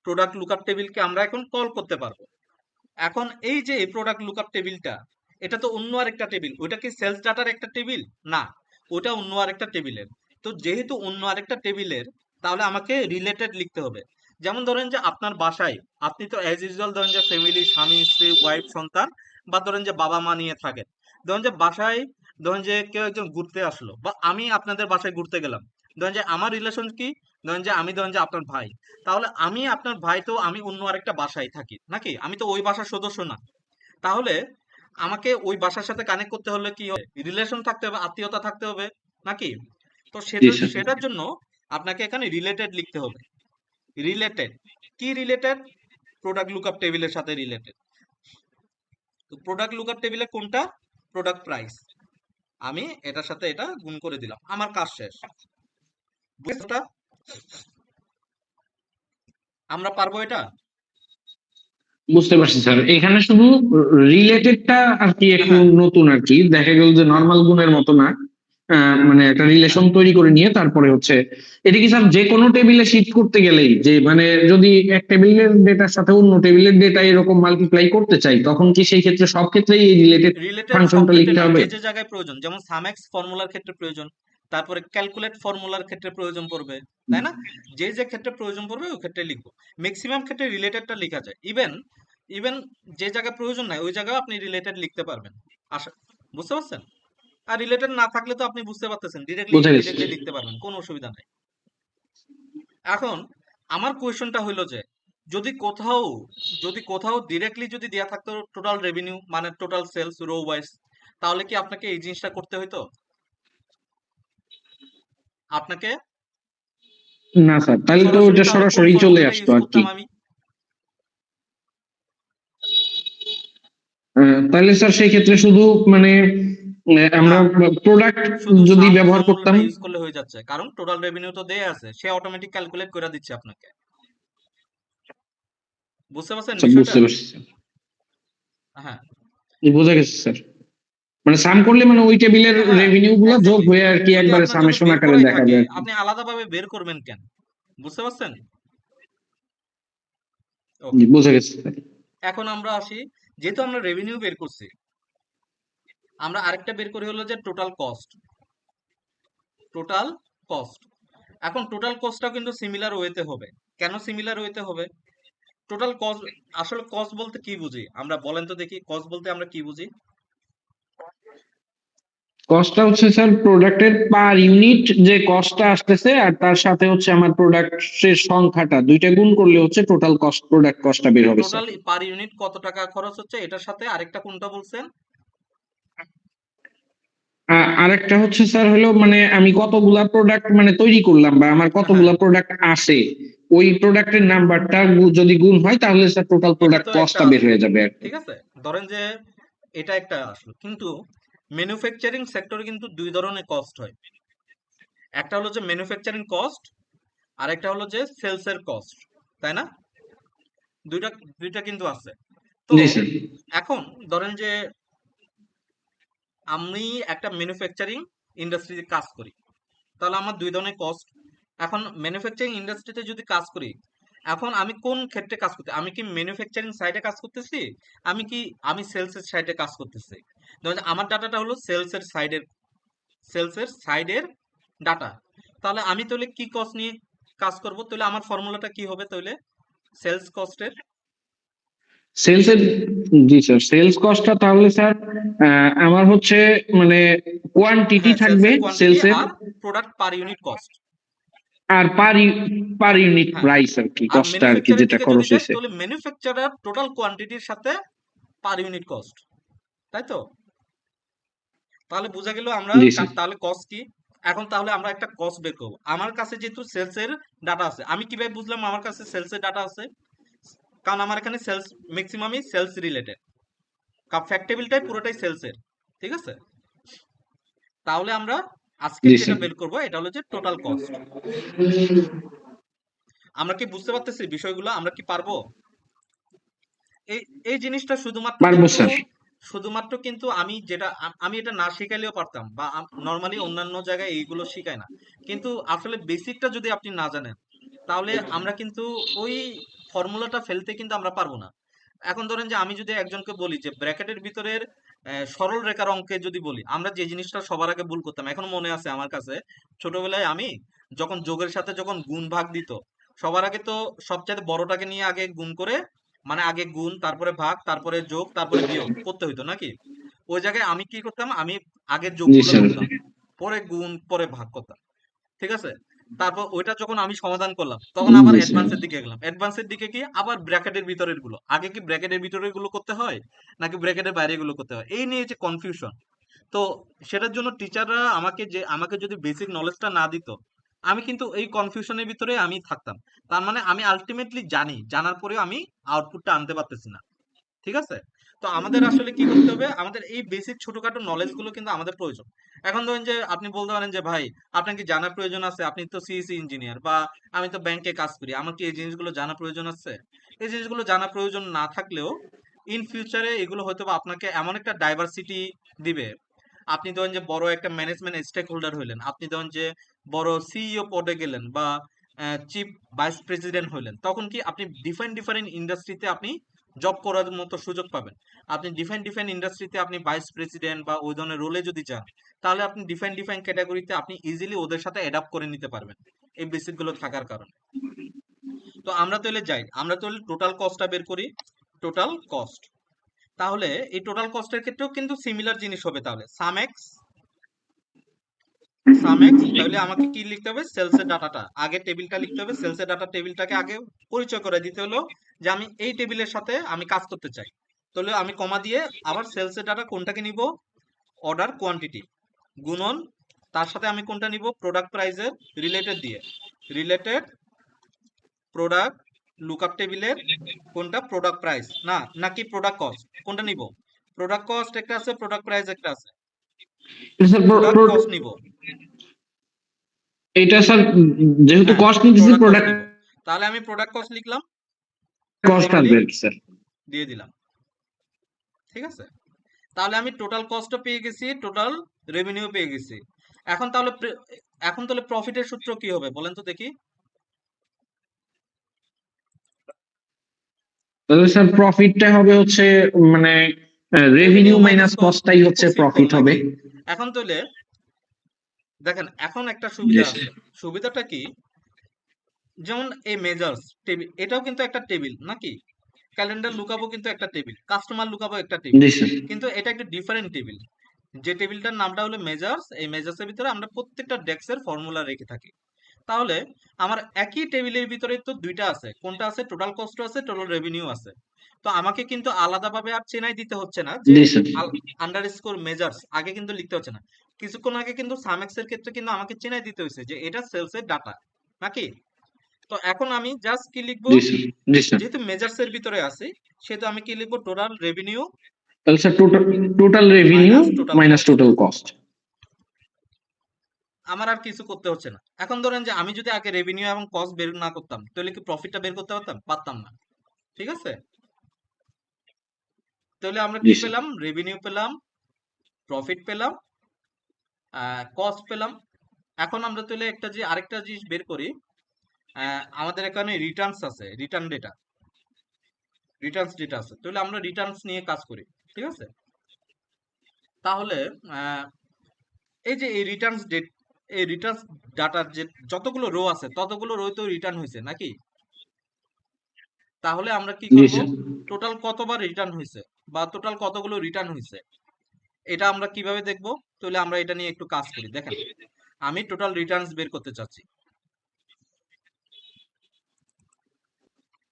প্রোডাক্ট লুকআপ টেবিলকে আমরা এখন কল করতে পারবো। এখন এই যে প্রোডাক্ট লুকআপ টেবিলটা, এটা তো অন্য আরেকটা টেবিল। ওইটা কি সেলস ডাটার একটা টেবিল? না, ওটা অন্য আরেকটা টেবিলের। তো যেহেতু অন্য আরেকটা টেবিলের, তাহলে আমাকে রিলেটেড লিখতে হবে। যেমন ধরেন যে আপনার বাসায় আপনি তো অ্যাজ ইউজুয়াল ধরেন যে ফ্যামিলি, স্বামী স্ত্রী ওয়াইফ সন্তান, বা ধরেন যে বাবা মা নিয়ে থাকেন। ধরেন যে বাসায়, ধরেন যে কেউ একজন ঘুরতে আসলো, বা আমি আপনাদের বাসায় ঘুরতে গেলাম। ধরেন যে আমার রিলেশন কি? ধরেন যে আপনার ভাই। তাহলে আমি আপনার ভাই, তো আমি অন্য আরেকটা বাসায় থাকি নাকি? আমি তো ওই বাসার সদস্য না। তাহলে আমাকে ওই বাসার সাথে কানেক্ট করতে হলে কি হবে? রিলেশন থাকতে হবে, আত্মীয়তা থাকতে হবে নাকি? তো জি সেটা স্যার। সেটার জন্য আপনাকে এখানে রিলেটেড লিখতে হবে। রিলেটেড। কি রিলেটেড? প্রোডাক্ট লুকআপ টেবিলের সাথে রিলেটেড। তো প্রোডাক্ট লুকআপ টেবিলে কোনটা? প্রোডাক্ট প্রাইস, আমি এটার সাথে এটা গুণ করে দিলাম, আমার কাজ শেষ। বুঝতে আমরা পারবো এটা? বুঝতে পারছি স্যার, এখানে শুধু রিলেটেডটা আর কি একটু হ্যাঁ, নতুন আর কি, দেখা গেল যে নর্মাল গুণের মতো না, মানে একটা রিলেশন হ্যাঁ, তৈরি করে নিয়ে তারপরে হচ্ছে এটা কি স্যার যে কোনো টেবিলে শিফট করতে গেলেই যে মানে যদি এক টেবিলের ডেটার সাথে অন্য টেবিলের ডেটা এরকম মাল্টিপ্লাই করতে চাই তখন কি সেই ক্ষেত্রে সব ক্ষেত্রেই এই রিলেটেড রিলেটেড সব ফাংশনটা ক্ষেত্রে লিখতে না, হবে? যে যে জায়গায় প্রয়োজন, যেমন সামেক্স ফর্মুলার ক্ষেত্রে প্রয়োজন, তারপরে ক্যালকুলেট ফর্মুলার ক্ষেত্রে প্রয়োজন পড়বে, তাই না? যে যে ক্ষেত্রে প্রয়োজন পড়বে ওই ক্ষেত্রে লিখবো। ম্যাক্সিমাম ক্ষেত্রে রিলেটেডটা লেখা যায়, ইভেন ইভেন যে জায়গায় প্রয়োজন নাই ওই জায়গায় আপনি রিলেটেড লিখতে পারবেন। আশা, বুঝতে পারছেন? আর রিলেটেড না থাকলে তো আপনি বুঝতে পারতেছেন, ডিরেক্টলি বোঝা গেছে ডিরেক্টলি স্যার। লিখতে পারবেন, কোনো অসুবিধা নাই। এখন আমার কোয়েশ্চনটা হইলো যে যদি কোথাও যদি কোথাও ডিরেক্টলি যদি দেয়া থাকতো টোটাল রেভিনিউ মানে টোটাল সেলস রো ওয়াইজ, তাহলে কি আপনাকে এই জিনিসটা করতে হইতো? আপনাকে না স্যার, তাহলে তো সরাসরি ওটা তাহলে কোন সরাসরি চলে ফর্মুলাটা আসতো ইউজ আর কি। করতাম আমি? তাহলে স্যার সেই ক্ষেত্রে শুধু মানে না, আমরা প্রোডাক্ট শুধু যদি সাম ব্যবহার করতাম। ফর্মুলাটা ইউজ করলে হয়ে যাচ্ছে, কারণ টোটাল রেভিনিউ তো দেয়া আছে, সে অটোমেটিক ক্যালকুলেট করে দিচ্ছে আপনাকে। বুঝতে পারছেন আচ্ছা, বিষয়টা? বুঝতে পারছি স্যার, হ্যাঁ, বোঝা গেছে স্যার। মানে সাম করলে মানে ওই টেবিলের হ্যাঁ, রেভিনিউ গুলো যোগ এক্স্যাক্টলি। হয়ে আর কি যদি একবারে আপনার জন্য সামেশন বের আকারে করাই দেখাবে থাকে, আর কি। আপনি আলাদাভাবে বের করবেন কেন? বুঝতে পারছেন? ওকে, বোঝা গেছে স্যার। এখন আমরা আসি, যেহেতু আমরা রেভিনিউ বের করছি, আমরা আরেকটা বের করি হলো যে টোটাল কস্ট। টোটাল কস্ট, এখন টোটাল কস্টটাও কিন্তু সিমিলার ওয়েতে হবে। কেন সিমিলার ওয়েতে হবে? টোটাল কস্ট, আসলে কস্ট বলতে কি বুঝি আমরা, বলেন তো দেখি, কস্ট বলতে আমরা কি বুঝি? কস্টটা হচ্ছে স্যার প্রোডাক্টের পার ইউনিট যে কস্টটা আসতেছে আর তার সাথে হচ্ছে আমার প্রোডাক্টের সংখ্যাটা দুইটা গুণ করলে হচ্ছে টোটাল কস্ট, প্রোডাক্ট কস্টটা বের হবে স্যার। টোটাল পার ইউনিট কত টাকা খরচ হচ্ছে, এটার সাথে আরেকটা কোনটা বলছেন? আরেকটা হচ্ছে স্যার হলো মানে আমি কতগুলা প্রোডাক্ট মানে তৈরি করলাম বা আমার হ্যাঁ, কতগুলা প্রোডাক্ট আসে, ওই প্রোডাক্টের নাম্বারটা যদি গুণ হয় তাহলে স্যার টোটাল এটা প্রোডাক্ট তো একটা কস্টটা বের আসলো, হয়ে যাবে আর কি। ঠিক আছে, ধরেন যে এটা একটা আসলো, কিন্তু ম্যানুফ্যাকচারিং সেক্টরে কিন্তু দুই ধরনের কস্ট হয়। একটা হলো যে ম্যানুফ্যাকচারিং কস্ট, আর একটা হলো যে সেলস এর কস্ট, তাই না? দুইটা দুইটা কিন্তু আছে। তো জি স্যার। এখন ধরেন যে আমি একটা ম্যানুফ্যাকচারিং ইন্ডাস্ট্রিতে কাজ করি, তাহলে আমার দুই ধরনের কস্ট। এখন ম্যানুফ্যাকচারিং ইন্ডাস্ট্রিতে যদি কাজ করি, এখন আমি কোন ক্ষেত্রে কাজ করতে, আমি কি ম্যানুফ্যাকচারিং সাইডে কাজ করতেছি, আমি কি আমি সেলস এর সাইডে কাজ করতেছি? ধরেন আমার ডাটাটা হলো সেলস এর সাইডের ডাটা, তাহলে আমি তাহলে কি কস্ট নিয়ে কাজ করব? তাহলে আমার ফর্মুলাটা কি হবে তাহলে সেলস কস্টের? সেলস এর, জি স্যার, সেলস কস্টটা তাহলে স্যার আমার হচ্ছে মানে কোয়ান্টিটি হ্যাঁ, সেলস থাকবে এর কোয়ান্টিটি সেলস এর, আর প্রোডাক্ট পার ইউনিট কস্ট। আর পার ইউনিট হ্যাঁ, প্রাইস আর কি, আর কস্টটা আর কি ম্যানুফ্যাকচারের যেটা দিকে যদি খরচ যাই হয়েছে। তাহলে ম্যানুফ্যাকচারার টোটাল কোয়ান্টিটির সাথে পার ইউনিট কস্ট, তাই তো? তাহলে বোঝা গেল আমরা জি স্যার। তাহলে কস্ট কি। এখন তাহলে আমরা একটা কস্ট বের করবো। আমার কাছে যেহেতু সেলস এর ডাটা আছে, আমি কিভাবে বুঝলাম আমার কাছে সেলস এর ডাটা আছে? কারণ আমার এখানে সেলস, ম্যাক্সিমামই সেলস রিলেটেড, ফ্যাক্ট টেবিলটাই পুরোটাই সেলস এর, ঠিক আছে? তাহলে আমরা আজকে জি যেটা স্যার। বের করবো এটা হলো যে টোটাল কস্ট। আমরা কি বুঝতে পারতেছি বিষয়গুলো, আমরা কি পারবো? এই এই জিনিসটা পারবো স্যার। শুধুমাত্র কিন্তু আমি যেটা আমি এটা না শিখাইলেও পারতাম, বা নর্মালি অন্যান্য জায়গায় এইগুলো শিখায় না, কিন্তু আসলে বেসিকটা যদি আপনি না জানেন তাহলে আমরা কিন্তু ওই ফর্মুলাটা ফেলতে কিন্তু আমরা পারবো না। এখন ধরেন যে আমি যদি একজনকে বলি যে ব্র্যাকেটের ভিতরের সরল রেখার অঙ্কে যদি বলি, আমরা যে জিনিসটা সবার আগে ভুল করতাম, এখনো মনে আছে আমার কাছে, ছোটবেলায় আমি যখন যোগের সাথে যখন গুণ ভাগ দিত, সবার আগে তো সবচেয়ে বড়টাকে নিয়ে আগে গুণ করে, মানে আগে গুণ তারপরে ভাগ তারপরে যোগ তারপরে বিয়োগ করতে হইতো নাকি? ওই জায়গায় আমি কি করতাম, আমি আগের জি যোগগুলো স্যার। করতাম, পরে গুণ পরে ভাগ করতাম, ঠিক আছে? তারপর ওইটা যখন আমি সমাধান করলাম তখন আবার জি স্যার। অ্যাডভান্সের দিকে গেলাম, অ্যাডভান্সের দিকে কি আবার ব্র্যাকেটের ভিতরের গুলো, আগে কি ব্র্যাকেটের ভিতরের গুলো করতে হয় নাকি ব্র্যাকেটের বাইরে গুলো করতে হয়, এই নিয়ে যে কনফিউশন। তো সেটার জন্য টিচাররা আমাকে যদি বেসিক নলেজটা না দিত, আমি কিন্তু এই কনফিউশনের ভিতরে আমি থাকতাম। তার মানে আমি আলটিমেটলি জানি, জানার পরেও আমি আউটপুটটা আনতে পারতেছি না, ঠিক আছে? তো আমাদের আসলে কি করতে হবে, আমাদের এই বেসিক ছোটখাটো নলেজ গুলো কিন্তু আমাদের প্রয়োজন। এখন ধরেন যে আপনি বলতে পারেন যে ভাই আপনার কি জানার প্রয়োজন আছে, আপনি তো সিএসসি ইঞ্জিনিয়ার, বা আমি তো ব্যাংকে কাজ করি, আমার কি এই জিনিসগুলো জানা প্রয়োজন আছে? এই জিনিসগুলো জানা প্রয়োজন না থাকলেও ইন ফিউচারে এগুলো হয়তো বা আপনাকে এমন একটা ডাইভার্সিটি দিবে। আপনি ধরেন যে বড় একটা ম্যানেজমেন্ট স্টেক হোল্ডার হইলেন, আপনি ধরেন যে বড় সিইও পদে গেলেন, বা চিফ ভাইস প্রেসিডেন্ট হইলেন, তখন কি আপনি ডিফারেন্ট ডিফারেন্ট ইন্ডাস্ট্রিতে আপনি জব করার মতো সুযোগ পাবেন। আপনি ডিফারেন্ট ডিফারেন্ট ইন্ডাস্ট্রিতে আপনি ভাইস প্রেসিডেন্ট বা ওই ধরনের রোলে যদি যান, তাহলে আপনি ডিফারেন্ট ডিফারেন্ট ক্যাটাগরিতে আপনি ইজিলি ওদের সাথে অ্যাডাপ্ট করে নিতে পারবেন এই বেসিক গুলো থাকার কারণে। তো আমরা তাহলে যাই, আমরা তাহলে টোটাল কস্টটা বের করি। টোটাল কস্ট, তাহলে এই টোটাল কস্টের ক্ষেত্রেও কিন্তু সিমিলার জিনিস হবে। তাহলে সাম এক্স, তাহলে আমাকে কি লিখতে হবে, সেলস এর ডাটাটা আগে, টেবিলটা লিখতে হবে। সেলস এর ডাটা টেবিলটাকে আগে পরিচয় করে দিতে হলো যে আমি এই টেবিলের সাথে আমি কাজ করতে চাই। তাহলে আমি কমা দিয়ে আবার সেলস এর ডাটা কোনটাকে নিব, অর্ডার কোয়ান্টিটি গুণন, তার সাথে আমি কোনটা নিব, প্রোডাক্ট প্রাইসের রিলেটেড দিয়ে, রিলেটেড প্রোডাক্ট লুকআপ টেবিলের কোনটা, প্রোডাক্ট প্রাইস না, নাকি প্রোডাক্ট কস্ট, কোনটা নিব? প্রোডাক্ট কস্ট একটা আছে, প্রোডাক্ট প্রাইস একটা আছে, স্যার প্রোডাক্ট কস্ট নিব। এটা স্যার যেহেতু হ্যাঁ, কস্ট নিতেছি, প্রোডাক্ট কস্ট প্রোডাক্ট নিব। তাহলে আমি প্রোডাক্ট কস্ট লিখলাম, কস্ট সিম্পলি আসবে স্যার। দিয়ে দিলাম। ঠিক আছে, তাহলে আমি টোটাল কস্টও পেয়ে গেছি, টোটাল রেভিনিউ পেয়ে গেছি। এখন তাহলে এখন তাহলে প্রফিটের সূত্র কি হবে বলেন তো দেখি। তাহলে স্যার প্রফিটটা হবে হচ্ছে মানে revenue revenue minus minus cost, কস্টটাই খুব হচ্ছে সিম্পল প্রফিট হবে। নাকি? এখন তাহলে দেখেন, এখন একটা জি সুবিধা স্যার। আছে। সুবিধাটা কি, যেমন এই মেজার্স টেবিল, এটাও কিন্তু একটা টেবিল নাকি? ক্যালেন্ডার লুকাবো কিন্তু একটা টেবিল, কাস্টমার লুকাবো একটা টেবিল, জি স্যার। কিন্তু এটা একটা ডিফারেন্ট টেবিল। যে টেবিলটার নামটা হলো মেজার্স, এই মেজার্সের ভিতরে আমরা প্রত্যেকটা ডেক্সের ফর্মুলা রেখে থাকি। তাহলে আমার একই টেবিলের ভিতরে তো দুইটা আছে, কোনটা আছে, টোটাল কস্ট আছে, টোটাল রেভিনিউ আছে। তো আমাকে কিন্তু আলাদাভাবে আর চেনাই দিতে হচ্ছে না যে জি স্যার। আন্ডারস্কোর মেজার্স আগে কিন্তু লিখতে হচ্ছে না। কিছুক্ষণ আগে কিন্তু সামেক্স এর ক্ষেত্রে কিন্তু আমাকে চেনাই দিতে হয়েছে যে এটা সেলস এর ডাটা নাকি? তো এখন আমি জাস্ট কি লিখবো, জি স্যার। জি স্যার। যেহেতু মেজার্স এর ভিতরে আছে, সেহেতু আমি কি লিখবো, টোটাল রেভিনিউ তাহলে sir total total revenue minus total minus cost. Total cost. আমার আর কিছু করতে হচ্ছে না। এখন ধরেন যে আমি যদি আগে রেভিনিউ এবং কস্ট বের না করতাম, তাহলে কি প্রফিটটা বের করতে পারতাম? পারতাম না। ঠিক আছে, তাহলে আমরা জি কি স্যার। পেলাম, রেভিনিউ পেলাম, প্রফিট পেলাম, কস্ট পেলাম। এখন আমরা তাহলে একটা যে আরেকটা জিনিস বের করি, আমাদের এখানে রিটার্নস আছে, রিটার্নস ডেটা আছে, তাহলে আমরা রিটার্নস নিয়ে কাজ করি। ঠিক আছে, তাহলে আহ, এই যে এই রিটার্নস ডেট, এই রিটার্নস ডাটার যে যতগুলো রো আছে ততগুলো রো তো রিটার্ন হয়েছে নাকি? তাহলে আমরা কি জি করব, স্যার। টোটাল কতবার রিটার্ন হয়েছে বা টোটাল কতগুলো রিটার্ন হয়েছে, এটা আমরা কিভাবে দেখব? তাহলে আমরা এটা নিয়ে একটু কাজ করি। দেখেন, আমি টোটাল রিটার্নস বের করতে চাচ্ছি।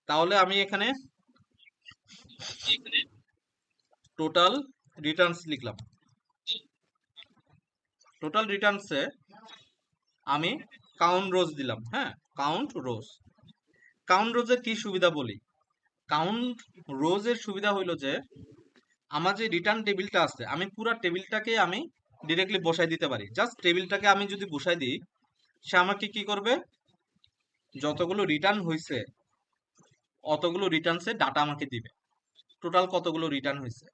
তাহলে আমি এখানে টোটাল রিটার্নস লিখলাম। টোটাল রিটার্নসে আমি কাউন্ট রোজ দিলাম। হ্যাঁ, কাউন্ট রোজ। কাউন্ট রোজের কি সুবিধা বলি, কাউন্ট রোজের সুবিধা হইলো যে আমার যে রিটার্ন টেবিলটা আছে, আমি পুরো টেবিলটাকে আমি ডিরেক্টলি বসাই দিতে পারি। জাস্ট টেবিলটাকে আমি যদি বসাই দিই, সে আমাকে কি করবে, যতগুলো রিটার্ন হয়েছে অতগুলো রিটার্নসের ডাটা আমাকে দিবে। টোটাল কতগুলো রিটার্ন হয়েছে,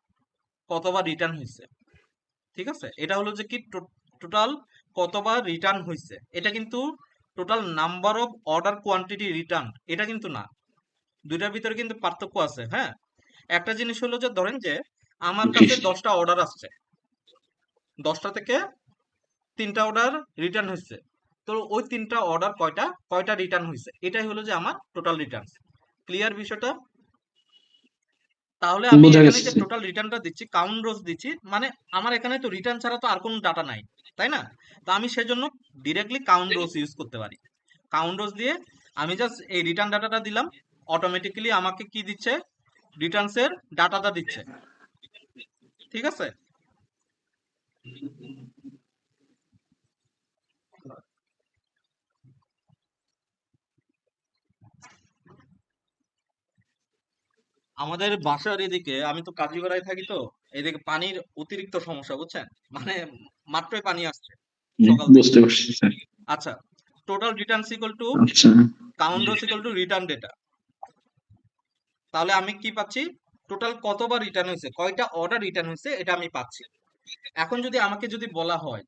কতবার রিটার্ন হয়েছে। ঠিক আছে, এটা হলো যে কি টোটাল কতবার রিটার্ন হয়েছে, এটা কিন্তু total number of order quantity return, এটা কিন্তু না। দুইটার ভিতরে কিন্তু পার্থক্য আছে। হ্যাঁ, একটা জিনিস হলো যে ধরেন যে আমার জি কাছে স্যার। 10টা অর্ডার আসছে, 10টা থেকে 3টা অর্ডার রিটার্ন হয়েছে। তো ওই 3টা অর্ডার কয়টা কয়টা রিটার্ন হয়েছে, এটাই হলো যে আমার টোটাল রিটার্ন। ক্লিয়ার বিষয়টা? তাহলে আমি বোঝা এখানে গেছে যে স্যার। টোটাল রিটার্নটা দিচ্ছি, কাউন্ট রোজ দিচ্ছি, মানে আমার এখানে তো রিটার্ন ছাড়া তো আর কোনো ডাটা নাই, তাই না? তো আমি সেজন্য ডিরেক্টলি কাউন্ট রোজ ইউজ করতে পারি। কাউন্ট রোজ দিয়ে আমি জাস্ট এই রিটার্ন ডাটাটা দিলাম, অটোমেটিক্যালি আমাকে কি দিচ্ছে, রিটার্নস এর ডাটাটা দিচ্ছে। ঠিক আছে, আমাদের বাসার এদিকে, আমি তো কাজীপাড়ায় থাকি, তো এদিকে পানির অতিরিক্ত সমস্যা, বুঝছেন? মানে মাত্রই পানি আসছে সকাল থেকে। বুঝতে পারছি স্যার। আচ্ছা, টোটাল রিটার্ন ইকুয়াল টু আচ্ছা। Count rose equal to return data. তাহলে আমি কি পাচ্ছি? টোটাল কতবার রিটার্ন হয়েছে, কয়টা অর্ডার রিটার্ন হয়েছে, এটা আমি পাচ্ছি। এখন যদি আমাকে যদি বলা হয়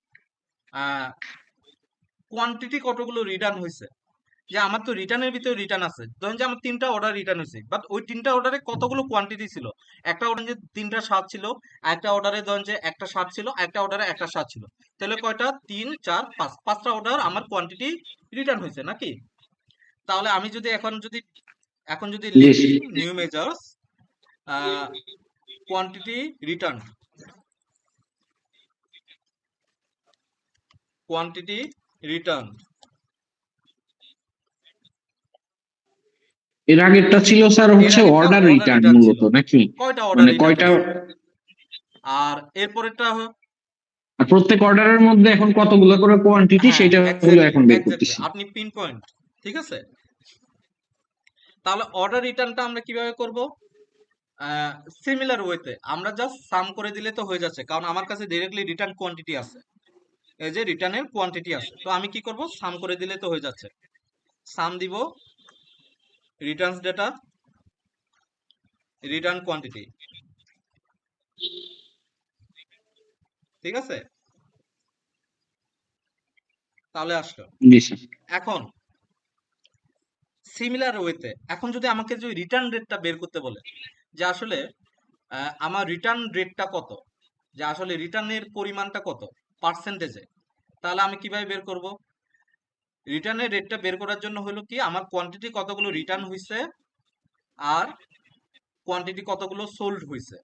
কোয়ান্টিটি কতগুলো রিটার্ন হয়েছে, যে আমার তো রিটার্নের ভিতরে রিটার্ন আছে, ধরেন যে আমার 3টা অর্ডার রিটার্ন হয়েছে, বাট ওই 3টা অর্ডারে কতগুলো কোয়ান্টিটি ছিল। একটা অর্ডারে যে 3টা স্বাদ ছিল, একটা অর্ডারে ধরেন যে একটা স্বাদ ছিল, একটা অর্ডারে একটা স্বাদ ছিল। তাহলে কয়টা? 3 4 5, 5টা অর্ডার আমার কোয়ান্টিটি রিটার্ন হয়েছে নাকি? তাহলে আমি যদি এখন যদি জি লিখি new measures quantity return, quantity return এর আগেরটা ছিল স্যার এর হচ্ছে আগেরটা অর্ডার অর্ডার রিটার্ন রিটার্ন ছিল, মূলত নাকি? কয়টা অর্ডার মানে রিটার্ন কয়টা, হয়েছে। আর এরপরেরটা আর প্রত্যেক অর্ডারের মধ্যে এখন কতগুলো করে কোয়ান্টিটি হ্যাঁ, সেটা হলো এক্স্যাক্টলি এখন বের এক্স্যাক্টলি করতেছি। আপনি পিন পয়েন্ট। ঠিক আছে, তাহলে অর্ডার রিটার্নটা আমরা কিভাবে করব? সিমিলার ওয়েতে আমরা জাস্ট সাম করে দিলে তো হয়ে যাচ্ছে, কারণ আমার কাছে ডিরেক্টলি রিটার্ন কোয়ান্টিটি আছে, এই যে রিটার্নের কোয়ান্টিটি আছে, তো আমি কি করব? সাম করে দিলে তো হয়ে যাচ্ছে। সাম দিব রিটার্নস ডেটা, রিটার্ন কোয়ান্টিটি। ঠিক আছে, তাহলে আসলো। জি স্যার। এখন সিমিলার ওয়েতে এখন যদি আমাকে যে রিটার্ন রেটটা বের করতে বলে, যে আসলে আমার রিটার্ন রেটটা কত, যে আসলে রিটার্নের পরিমাণটা কত পার্সেন্টেজে, তাহলে আমি কিভাবে বের করব? রিটার্নের রেটটা বের করার জন্য হলো কি, আমার কোয়ান্টিটি কতগুলো রিটার্ন হইছে আর কোয়ান্টিটি কতগুলো সোল্ড হইছে।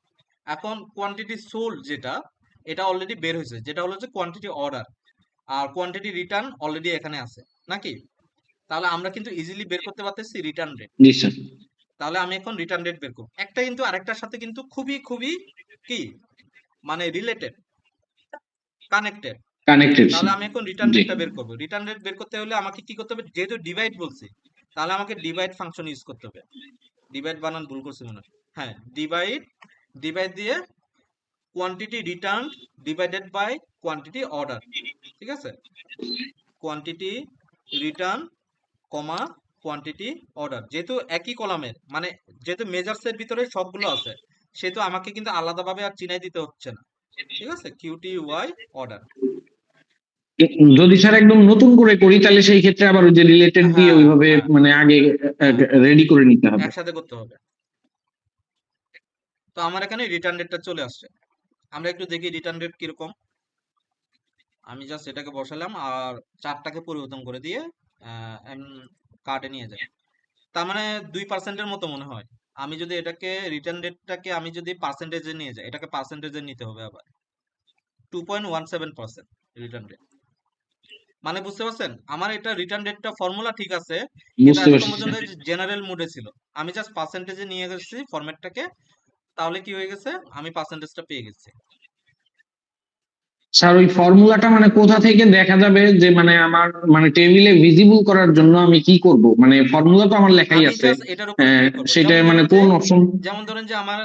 এখন কোয়ান্টিটি সোল্ড যেটা, এটা অলরেডি বের হয়েছে, যেটা হলো যে কোয়ান্টিটি অর্ডার, আর কোয়ান্টিটি রিটার্ন অলরেডি এখানে আছে নাকি? তাহলে আমরা কিন্তু ইজিলি বের করতে পারতেছি রিটার্ন রেট। জি স্যার। তাহলে আমি এখন রিটার্ন রেট বের করব, একটা কিন্তু আরেকটার সাথে কিন্তু খুবই খুবই কি মানে রিলেটেড, কানেক্টেড। কানেক্টেড তাহলে স্যার। আমি এখন রিটার্ন জি। রেটটা বের করব। রিটার্ন রেট বের করতে হলে আমাকে কি করতে হবে? যেহেতু ডিভাইড বলছি, তাহলে আমাকে ডিভাইড ফাংশন ইউজ করতে হবে। ডিভাইড বানান ভুল করছি মনে হয়। হ্যাঁ, ডিভাইড, ডিভাইড দিয়ে quantity return divided by quantity order. ঠিক আছে, quantity return comma quantity order, যেহেতু একই কলামের, মানে যেহেতু মেজার্স এর ভিতরে সবগুলো আছে, সেহেতু আমাকে কিন্তু আলাদাভাবে আর চিনাই দিতে হচ্ছে না। ঠিক আছে, কিউটি ওয়াই অর্ডার। যদি স্যার একদম নতুন করে করি তাহলে সেই ক্ষেত্রে আবার ওই যে রিলেটেড দিয়ে হ্যাঁ ওইভাবে হ্যাঁ মানে আগে হ্যাঁ, রেডি করে নিতে হবে। একসাথে করতে হবে। তো আমার এখানে রিটার্ন ডেটটা চলে আসছে, আমরা একটু দেখি রিটার্ন ডেট কিরকম। আমি জাস্ট এটাকে বসালাম আর চারটাকে পরিবর্তন করে দিয়ে কার্ডে নিয়ে যাই। তার মানে 2%-এর মতো মনে হয়। আমি যদি এটাকে রিটার্ন ডেটটাকে আমি যদি পার্সেন্টেজে নিয়ে যাই, এটাকে পার্সেন্টেজে নিতে হবে আবার। 2.17% রিটার্ন রেট। মানে বুঝতে পারছেন, আমার এটা রিটার্ন ডেটটা ফর্মুলা ঠিক আছে, কিন্তু বুঝতে এতক্ষণ পারছি পর্যন্ত স্যার। জেনারেল মোডে ছিল। আমি জাস্ট পার্সেন্টেজে নিয়ে গেছি ফরম্যাটটাকে, তাহলে কি হয়ে গেছে? আমি পার্সেন্টেজটা পেয়ে গেছি। স্যার ওই ফর্মুলাটা মানে কোথা থেকে দেখা যাবে যে মানে আমার মানে টেবিলে ভিজিবল করার জন্য আমি কি করব? মানে ফর্মুলা তো আমার লেখাই আমি আছে, জাস্ট এটার উপরে ক্লিক করব, সেটা মানে কোন অপশন? আমার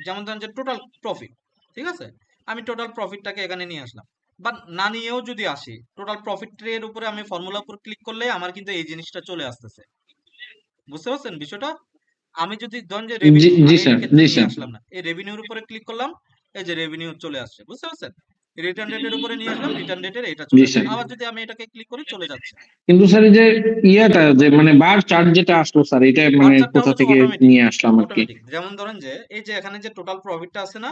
যেমন ধরেন যে টোটাল প্রফিট। ঠিক আছে, আমি টোটাল প্রফিটটাকে এখানে নিয়ে আসলাম, বাট না নিয়েও যদি আসি, টোটাল প্রফিটের উপরে আমি ফর্মুলার উপর ক্লিক করলে আমার কিন্তু এই জিনিসটা চলে আসতেছে। বুঝতে পারছেন বিষয়টা? আমি যদি ধরেন যে জি রেভিনিউ, জি আমি স্যার, এটাকে তো জি নিয়ে স্যার। আসলাম না, এই রেভিনিউর উপরে ক্লিক করলাম, এই যে রেভিনিউ চলে আসছে। বুঝতে পারছেন? রিটার্ন ডেটের উপরে নিয়ে আসলাম, রিটার্ন ডেটের এটা জি চলে আসছে। স্যার। আবার যদি আমি এটাকে ক্লিক করি, চলে যাচ্ছে। কিন্তু স্যার এই যে ইয়াটা যে মানে বার চার্ট যেটা আসলো স্যার, এটা বার মানে চার্টটা কোথা হলো যে থেকে অটোমেটিক, নিয়ে আসলাম আর কি? অটোমেটিক। যেমন ধরেন যে এই যে এখানে যে টোটাল প্রফিটটা আছে না,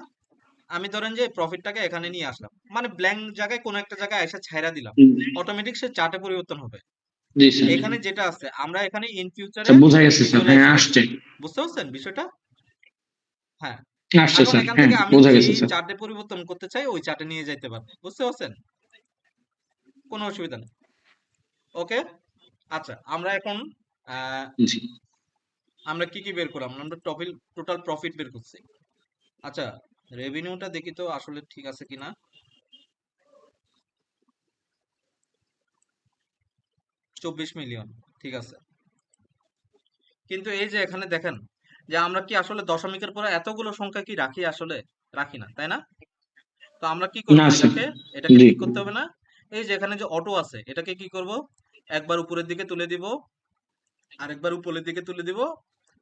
আমি ধরেন যে প্রফিটটাকে এখানে নিয়ে আসলাম, মানে ব্ল্যাঙ্ক জায়গায় কোনো একটা জায়গায় এসে ছাইড়া দিলাম, হুম, অটোমেটিক সে চার্টে পরিবর্তন হবে। জি স্যার। এখানে যেটা আছে আমরা এখানে ইন ফিউচারে স্যার বোঝা গেছে স্যার, ভিজুয়ালাইজ হ্যাঁ করব। আসছে। বুঝতে পারছেন বিষয়টা? হ্যাঁ, আসছে এখন স্যার, এখান হ্যাঁ থেকে আমি বোঝা যেই গেছে স্যার। চার্টে পরিবর্তন করতে চাই ওই চার্টে নিয়ে যাইতে পারবো। বুঝতে পারছেন? কোনো অসুবিধা নেই। ওকে, আচ্ছা আমরা এখন আহ, জি। আমরা কি কি বের করলাম? আমরা টোটাল প্রফিট বের করছি। আচ্ছা, রেভিনিউটা দেখি তো আসলে ঠিক আছে কিনা। 24 মিলিয়ন, ঠিক আছে। কিন্তু এই যে এখানে দেখেন, যে আমরা কি আসলে দশমিকের পরে এতগুলো সংখ্যা কি রাখি? আসলে রাখি না, তাই না? তো আমরা কি করব না স্যার। এটাকে জি ঠিক করতে হবে না? এই যে এখানে যে অটো আছে এটাকে কি করব? একবার উপরের দিকে তুলে দিব, আরেকবার উপরের দিকে তুলে দিব,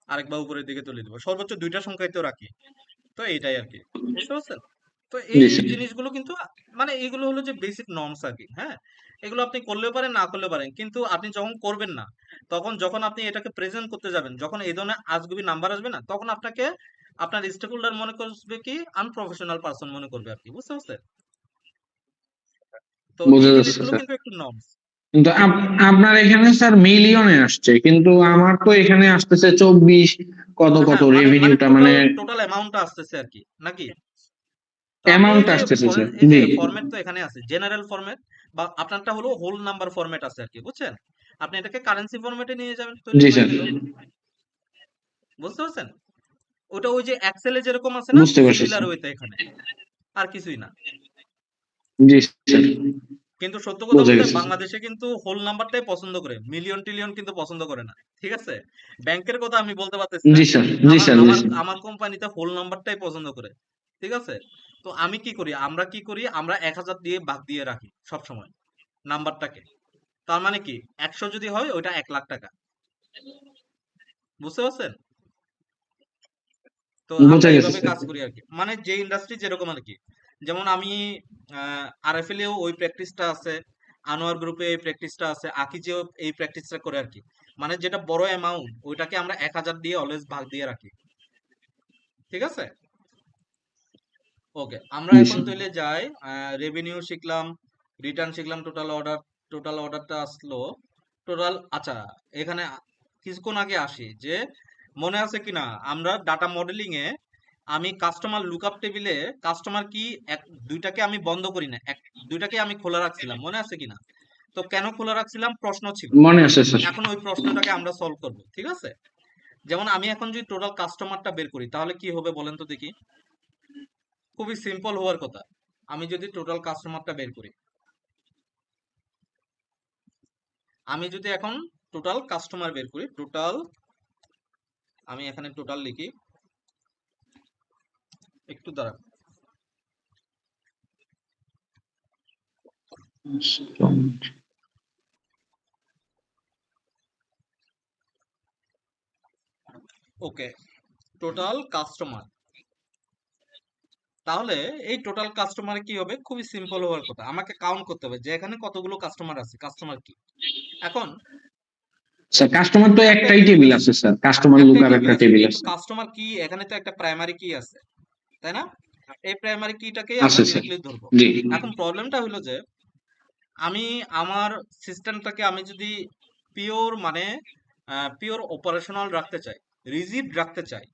আরেকবার উপরের দিকে তুলে দিব। সর্বোচ্চ ২ টা সংখ্যাই তো রাখি। তো এটাই আরকি। বুঝতে পারছেন? তো জি এই স্যার। জিনিসগুলো কিন্তু মানে এগুলো হলো যে বেসিক নর্মস আরকি, হ্যাঁ? এগুলো আপনি করলেও পারেন, না করলেও পারেন। কিন্তু আপনি যখন করবেন না, তখন যখন আপনি এটাকে প্রেজেন্ট করতে যাবেন, যখন এই ধরনের আজগুবি নাম্বার আসবে না, তখন আপনাকে আপনার স্টেক হোল্ডার মনে করবে কি আনপ্রফেশনাল পারসন মনে করবে আরকি। বুঝতে পারছেন? তো বোঝা এই যাচ্ছে জিনিসগুলো স্যার। কিন্তু একটু নর্মস। কিন্তু আপনার এখানে স্যার মিলিয়নে আসছে, কিন্তু আমার তো এখানে আসতেছে 24 কত কত হ্যাঁ, মানে রেভিনিউটা, মানে টোটাল অ্যামাউন্টটা আসতেছে আরকি, নাকি? তো আপনি অ্যামাউন্ট এই যে আসতেছে স্যার। এই যে জি ফরম্যাট তো এখানে আছে, জেনারেল ফরম্যাট বা আপনারটা হলো হোল নাম্বার ফরম্যাট আছে আরকি, বুঝছেন? আপনি এটাকে কারেন্সি ফরম্যাটে নিয়ে যাবেন, তৈরি জি হয়ে স্যার, গেল। বুঝতে পারছেন? ওটা ওই যে এক্সেল এ যেরকম আছে না, বুঝতে পারছি সিমিলার স্যার। ওয়েতে এখানে। আর কিছুই না। জি স্যার, কিন্তু সত্য কথা বোঝা বলতে গেছে স্যার। বাংলাদেশে কিন্তু হোল নাম্বারটাই পছন্দ করে। মিলিয়ন টিলিয়ন কিন্তু পছন্দ করে না। ঠিক আছে? ব্যাংকের কথা আমি বলতে পারতেছি না। জি স্যার, জি আমার স্যার, জি আমার স্যার। আমার কোম্পানিতে হোল নাম্বারটাই পছন্দ করে। ঠিক আছে? তো আমি কি করি? আমরা কি করি? আমরা ১,০০০ দিয়ে ভাগ দিয়ে রাখি সবসময় নাম্বারটাকে। তার মানে কি ১০০ যদি হয় ওইটা ১,০০,০০০ টাকা। বুঝতে পারছেন? তো আমরা বোঝা গেছে এইভাবে স্যার। কাজ করি আরকি। মানে যে ইন্ডাস্ট্রি যেরকম আরকি। যেমন আমি আরএফএল এও ওই প্র্যাকটিসটা আছে। আনোয়ার গ্রুপে এই প্র্যাকটিসটা আছে। আকিজেও এই প্র্যাকটিসটা করে আরকি। মানে যেটা বড় অ্যামাউন্ট ওইটাকে আমরা ১,০০০ দিয়ে অলওয়েজ ভাগ দিয়ে রাখি। ঠিক আছে? ওকে। আমরা জি এখন স্যার। তাইলে যাই। রেভিনিউ শিখলাম, রিটার্ন শিখলাম, টোটাল অর্ডারটা আসলো। টোটাল আচ্ছা, এখানে কিছুক্ষণ আগে আসি যে মনে আছে কিনা আমরা ডাটা মডেলিং এ আমি কাস্টমার লুকআপ টেবিলে কাস্টমার কি এক দুইটাকে আমি বন্ধ করি না, দুইটাকে আমি খোলা রাখছিলাম, মনে আছে কিনা? তো কেন খোলা রাখছিলাম প্রশ্ন ছিল। মনে আছে স্যার। এখন ওই প্রশ্নটাকে আমরা সলভ করব, ঠিক আছে? যেমন আমি এখন যদি টোটাল কাস্টমারটা বের করি তাহলে কি হবে বলেন তো দেখি। খুবই সিম্পল হওয়ার কথা। আমি যদি টোটাল কাস্টমারটা বের করি, আমি যদি এখন টোটাল কাস্টমার বের করি, আমি এখানে টোটাল লিখি, একটু দাঁড়ান। ওকে, টোটাল কাস্টমার। তাহলে এই টোটাল কাস্টমার কি হবে? খুবই সিম্পল হওয়ার কথা। আমাকে কাউন্ট করতে হবে যে এখানে কতগুলো কাস্টমার আছে, কাস্টমার কি। এখন স্যার কাস্টমার তো একটা একটাই টেবিল টেবিল আছে, আছে স্যার, কাস্টমার একটাই লুকআপ টেবিল একটা আছে, টেবিল কিন্তু আছে। কাস্টমার কি এখানে তো একটা প্রাইমারি কি আছে, তাই না? এই প্রাইমারি কিটাকেই আমরা আছে স্যার। ডিরেক্টলি ধরবো। জি এখন প্রবলেমটা হলো যে আমি আমার সিস্টেমটাকে আমি যদি পিওর মানে পিওর অপারেশনাল রাখতে চাই, রিজিড রাখতে চাই,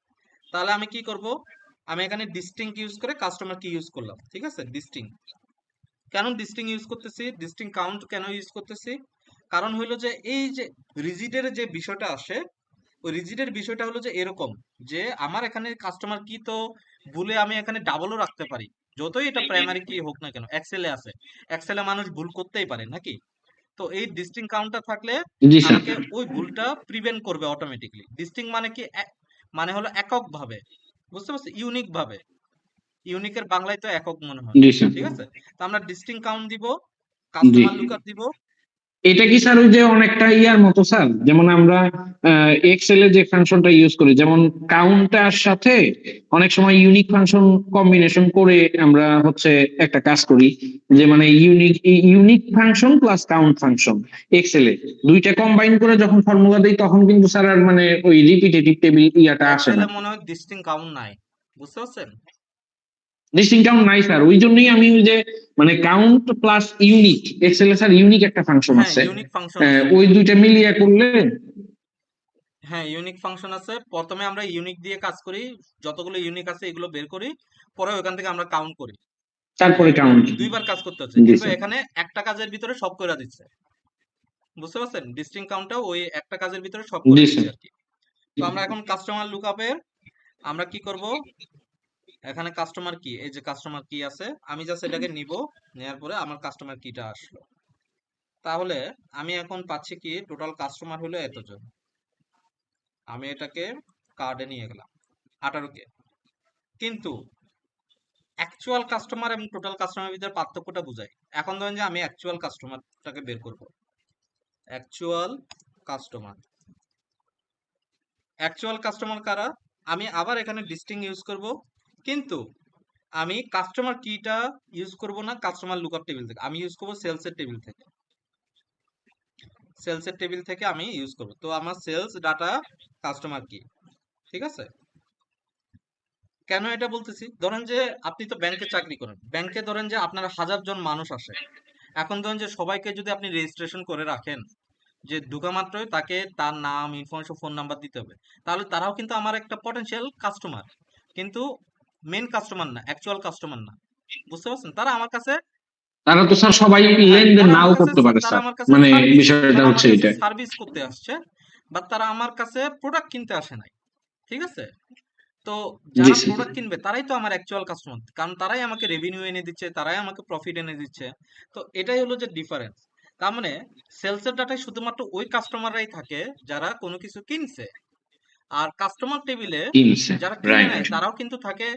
তাহলে আমি কি করব? আমি এখানে ডিস্টিংক্ট ইউজ করে কাস্টমার কি ইউজ করলাম, ঠিক আছে? ডিস্টিংক্ট কেন ডিস্টিংক্ট ইউজ করতেছি, ডিস্টিংক্ট কাউন্ট কেন ইউজ করতেছি? কারণ হইলো যে এই যে রিজিডের যে বিষয়টা আসে, ওই রিজিডের বিষয়টা হলো যে এরকম যে আমার এখানে কাস্টমার কি তো ভুলে আমি এখানে ডাবলও রাখতে পারি, যতই এটা প্রাইমারি কি হোক না কেন। এক্সেলে আছে, এক্সেলে মানুষ ভুল করতেই পারে নাকি? তো এই ডিস্টিংক্ট কাউন্টটা থাকলে জি স্যার। আমাকে ওই ভুলটা প্রিভেন্ট করবে অটোমেটিকলি। ডিস্টিংক্ট মানে কি মানে হলো একক ভাবে, বুঝতে পারছি, ইউনিক ভাবে। ইউনিকের বাংলায় তো একক মনে হয়। জি স্যার। ঠিক আছে? তো আমরা ডিস্টিংক্ট কাউন্ট দিব, জি, কাস্টমার লুকআপ দিব। এটা কি স্যার ওই যে অনেকটা ইয়ার মতো স্যার, যেমন আমরা এক্সেল এ যে ফাংশনটা ইউজ করি, যেমন কাউন্টার সাথে অনেক সময় ইউনিক ফাংশন কম্বিনেশন করে আমরা হচ্ছে একটা কাজ করি, যে মানে unique function plus count function excel এ দুইটা কম্বাইন করে যখন ফর্মুলা দেই, তখন কিন্তু স্যার আর মানে ওই রিপিটেটিভ টেবিল ইয়াটা আসে না। এক্সেলে মনে হয় ডিস্টিংক্ট কাউন্ট নাই। বুঝতে পারছেন? ডিস্টিং কাউন্ট নাই স্যার, ওই জন্যই আমি ওই যে মানে কাউন্ট প্লাস ইউনিক, এক্সেল এ স্যার ইউনিক একটা ফাংশন হ্যাঁ, আছে, ইউনিক ফাংশন আছে। ওই দুইটা মিলিয়ে করলে। হ্যাঁ, ইউনিক ফাংশন আছে। প্রথমে আমরা ইউনিক দিয়ে কাজ করি, যতগুলো ইউনিক আছে এগুলো বের করি, পরে ওইখান থেকে আমরা কাউন্ট করি। তারপরে মানে কাউন্ট। দুইবার কাজ করতে হচ্ছে, জি কিন্তু স্যার। এখানে একটা কাজের ভিতরে সব করে দিচ্ছে। বুঝতে পারছেন? ডিস্টিংক্ট কাউন্টটাও ওই একটা কাজের ভিতরে সব করে জি দিচ্ছে স্যার। আর কি। তো আমরা এখন কাস্টমার লুকআপের আমরা কি করব? এখানে কাস্টমার কি, এই যে কাস্টমার কি আছে, আমি জাস্ট এটাকে নিব, নেওয়ার পরে আমার কাস্টমার কিটা আসলো। তাহলে আমি এখন পাচ্ছি কি টোটাল কাস্টমার হলো এতজন। আমি এটাকে কার্ডে নিয়ে গেলাম 18K, কিন্তু অ্যাকচুয়াল কাস্টমার এবং টোটাল কাস্টমারের ভিতরে পার্থক্যটা বুঝাই। এখন ধরেন যে আমি অ্যাকচুয়াল কাস্টমারটাকে বের করব। অ্যাকচুয়াল কাস্টমার, অ্যাকচুয়াল কাস্টমার কারা? আমি আবার এখানে ডিস্টিং ইউজ করব, কিন্তু আমি কাস্টমার কিটা ইউজ করব না কাস্টমার লুকআপ টেবিল থেকে, আমি ইউজ করব সেলসের টেবিল থেকে। সেলসের টেবিল থেকে আমি ইউজ করব। তো আমার সেলস ডাটা কাস্টমার কি, ঠিক আছে? কেন এটা বলতেছি, ধরেন যে আপনি তো ব্যাংকে চাকরি করেন, ব্যাংকে ধরেন যে আপনার 1000 জন মানুষ আসে। এখন ধরেন যে সবাইকে যদি আপনি রেজিস্ট্রেশন করে রাখেন, যে ঢোকা মাত্রই তাকে তার নাম, ইনফরমেশন, ফোন নাম্বার দিতে হবে, তাহলে তারাও কিন্তু আমার একটা পটেনশিয়াল কাস্টমার, কিন্তু মেন কাস্টমার না, অ্যাকচুয়াল কাস্টমার না। বুঝতে পারছেন? তারা আমার কাছে, তারা তো স্যার সবাই হ্যাঁ, লেনদেন নাও করতে পারে তারা স্যার, আমার কাছে মানে সার্ভিস, বিষয়টা তারা আমার হচ্ছে কাছে এটা। সার্ভিস করতে আসছে, বা তারা আমার কাছে প্রোডাক্ট কিনতে আসে নাই, ঠিক আছে? তো জি যারা স্যার। প্রোডাক্ট কিনবে তারাই তো আমার অ্যাকচুয়াল কাস্টমার, কারণ তারাই আমাকে রেভিনিউ এনে দিচ্ছে, তারাই আমাকে প্রফিট এনে দিচ্ছে। তো এটাই হলো যে ডিফারেন্স। তার মানে সেলসের ডাটায় শুধুমাত্র ওই কাস্টমাররাই থাকে যারা কোনো কিছু কিনছে, আর কাস্টমার টেবিলে কিনছে, যারা কিনে রাইট। নেয় তারাও কিন্তু থাকে,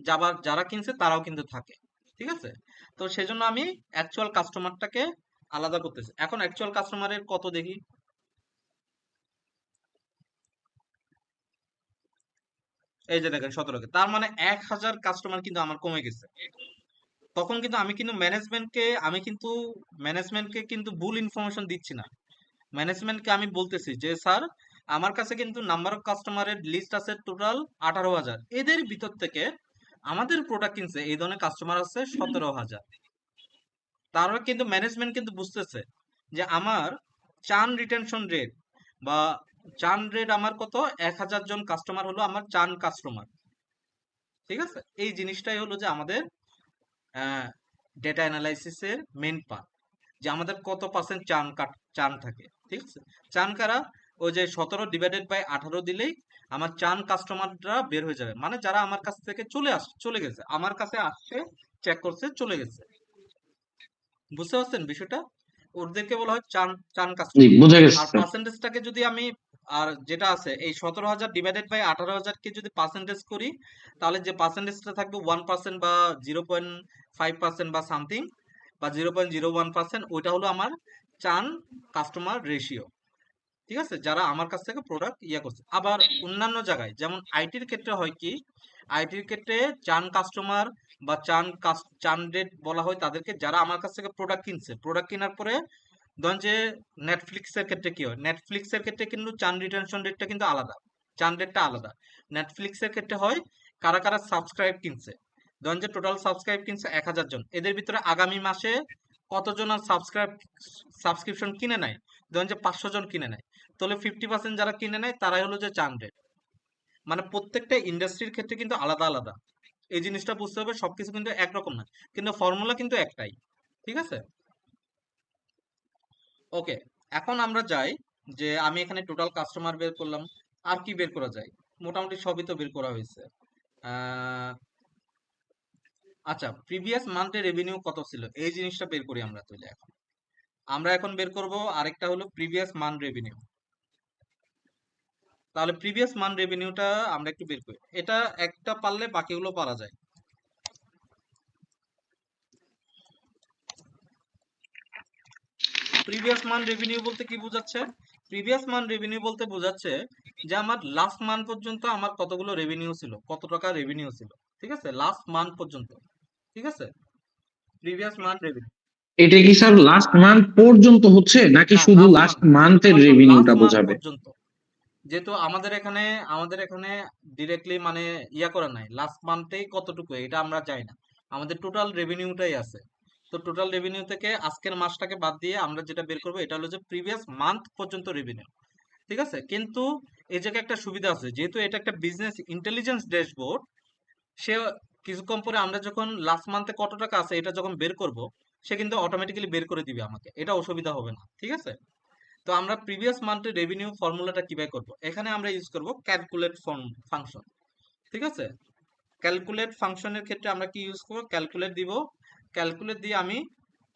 আবার যারা কিনছে তারাও কিন্তু থাকে, ঠিক আছে? তো সেজন্য আমি অ্যাকচুয়াল কাস্টমারটাকে আলাদা করতেছি। এখন অ্যাকচুয়াল কাস্টমারের কত দেখি, এই যে দেখেন 17K, তার মানে 1000 কাস্টমার কিন্তু আমার কমে গেছে। তখন কিন্তু আমি কিন্তু কিন্তু ভুল ইনফরমেশন দিচ্ছি না। ম্যানেজমেন্টকে আমি বলতেছি যে স্যার, আমার কাছে কিন্তু নাম্বার অফ কাস্টমারের লিস্ট আছে টোটাল 18,000, এদের ভিতর থেকে আমাদের প্রোডাক্ট কিনছে এই ধরনের কাস্টমার আছে 17,000। তারা কিন্তু ম্যানেজমেন্ট কিন্তু বুঝতেছে যে আমার চার্ন রিটেনশন রেট, বা চার্ন রেট আমার কত, 1000 জন কাস্টমার হলো আমার চার্ন কাস্টমার, ঠিক আছে? এই জিনিসটাই হলো যে আমাদের ডেটা অ্যানালাইসিসের মেন পার্ট, যে আমাদের কত পার্সেন্ট চার্ন থাকে, ঠিক আছে? চার্ন কারা? ওই যে 17/18 দিলেই আমার চার্ন কাস্টমাররা বের হয়ে যাবে, মানে যারা আমার কাছ থেকে চলে গেছে, আমার কাছে আসছে, চেক করছে, চলে গেছে। বুঝতে পারছেন বিষয়টা? ওদেরকে বলা হয় চার্ন চার্ন জি, কাস্টমার। বোঝা গেছে আর স্যার। পার্সেন্টেজটাকে যদি আমি, আর যেটা আছে এই 17,000/18,000 কে যদি পার্সেন্টেজ করি, তাহলে যে পার্সেন্টেজটা থাকবে 1% বা 0.5% বা সামথিং, বা 0.01%, ওইটা হলো আমার চার্ন কাস্টমার রেশিও, ঠিক আছে? যারা আমার কাছ থেকে প্রোডাক্ট করছে। আবার অন্যান্য জায়গায় যেমন আইটির ক্ষেত্রে হয় কি, আইটির ক্ষেত্রে চার্ন কাস্টমার বা চার্ন রেট বলা হয় তাদেরকে যারা আমার কাছ থেকে প্রোডাক্ট কিনছে, প্রোডাক্ট কেনার পরে ধরেন যে নেটফ্লিক্সের ক্ষেত্রে কি হয়, নেটফ্লিক্সের ক্ষেত্রে কিন্তু চার্ন রিটেনশন রেটটা কিন্তু আলাদা, চার্ন রেটটা আলাদা। নেটফ্লিক্সের ক্ষেত্রে হয় কারা কারা সাবস্ক্রাইব কিনছে, ধরেন যে টোটাল সাবস্ক্রাইব কিনছে 1000 জন, এদের ভিতরে আগামী মাসে কতজন আর সাবস্ক্রিপশন কিনে নেয়, ধরেন যে 500 জন কিনে নেয়, তাহলে 50% যারা কিনে নেয় তারাই হলো যে চার্ন রেট। মানে প্রত্যেকটা ইন্ডাস্ট্রির ক্ষেত্রে কিন্তু আলাদা আলাদা, এই জিনিসটা বুঝতে হবে। সবকিছু কিন্তু একরকম না, কিন্তু ফর্মুলা কিন্তু একটাই, ঠিক আছে? ওকে, এখন আমরা যাই যে আমি এখানে টোটাল কাস্টমার বের করলাম, আর কি বের করা যায়? মোটামুটি সবই তো বের করা হয়েছে। আহ, আচ্ছা, প্রিভিয়াস মান্থের রেভিনিউ কত ছিল এই জিনিসটা বের করি আমরা। তাহলে আমরা এখন বের করব আরেকটা হলো প্রিভিয়াস মান্থ রেভিনিউ। তাহলে প্রিভিয়াস মান্থ রেভিনিউটা আমরা একটু বের করি, এটা একটা পারলে বাকিগুলো পারা যায়। প্রিভিয়াস মান্থ রেভিনিউ বলতে কি বোঝাচ্ছে? প্রিভিয়াস মান্থ রেভিনিউ বলতে বোঝাচ্ছে যে আমার লাস্ট মান্থ পর্যন্ত আমার কতগুলো রেভিনিউ ছিল, কত টাকা রেভিনিউ ছিল, ঠিক আছে? লাস্ট মান্থ পর্যন্ত, ঠিক আছে? প্রিভিয়াস মান্থ রেভিনিউ, এটা কি স্যার লাস্ট মান্থ পর্যন্ত হচ্ছে, নাকি হ্যাঁ শুধু লাস্ট লাস্ট মান্থ, মান্থের শুধুমাত্র লাস্ট রেভিনিউটা মান্থ বোঝাবে? পর্যন্ত। যেহেতু আমাদের এখানে ডিরেক্টলি মানে করা নাই, লাস্ট মান্থেই কতটুকু এটা আমরা জানি না, আমাদের টোটাল রেভিনিউটাই আছে। তো টোটাল রেভিনিউ থেকে আজকের মাসটাকে বাদ দিয়ে আমরা যেটা বের করবো এটা হলো যে প্রিভিয়াস মান্থ পর্যন্ত রেভিনিউ, ঠিক আছে? কিন্তু এই জায়গায় একটা সুবিধা আছে, যেহেতু এটা একটা বিজনেস ইন্টেলিজেন্স ড্যাশবোর্ড, সে কিছুক্ষণ পরে আমরা যখন লাস্ট মান্থে কত টাকা আছে এটা যখন বের করব, সে কিন্তু অটোমেটিক্যালি বের করে দিবে আমাকে, এটা অসুবিধা হবে না, ঠিক আছে? তো আমরা প্রিভিয়াস মান্থের রেভিনিউ ফর্মুলাটা কিভাবে করব, এখানে আমরা ইউজ করব ক্যালকুলেট ফাংশন, ঠিক আছে? ক্যালকুলেট ফাংশনের ক্ষেত্রে আমরা কি ইউজ করব, ক্যালকুলেট দিব, ক্যালকুলেট দিয়ে আমি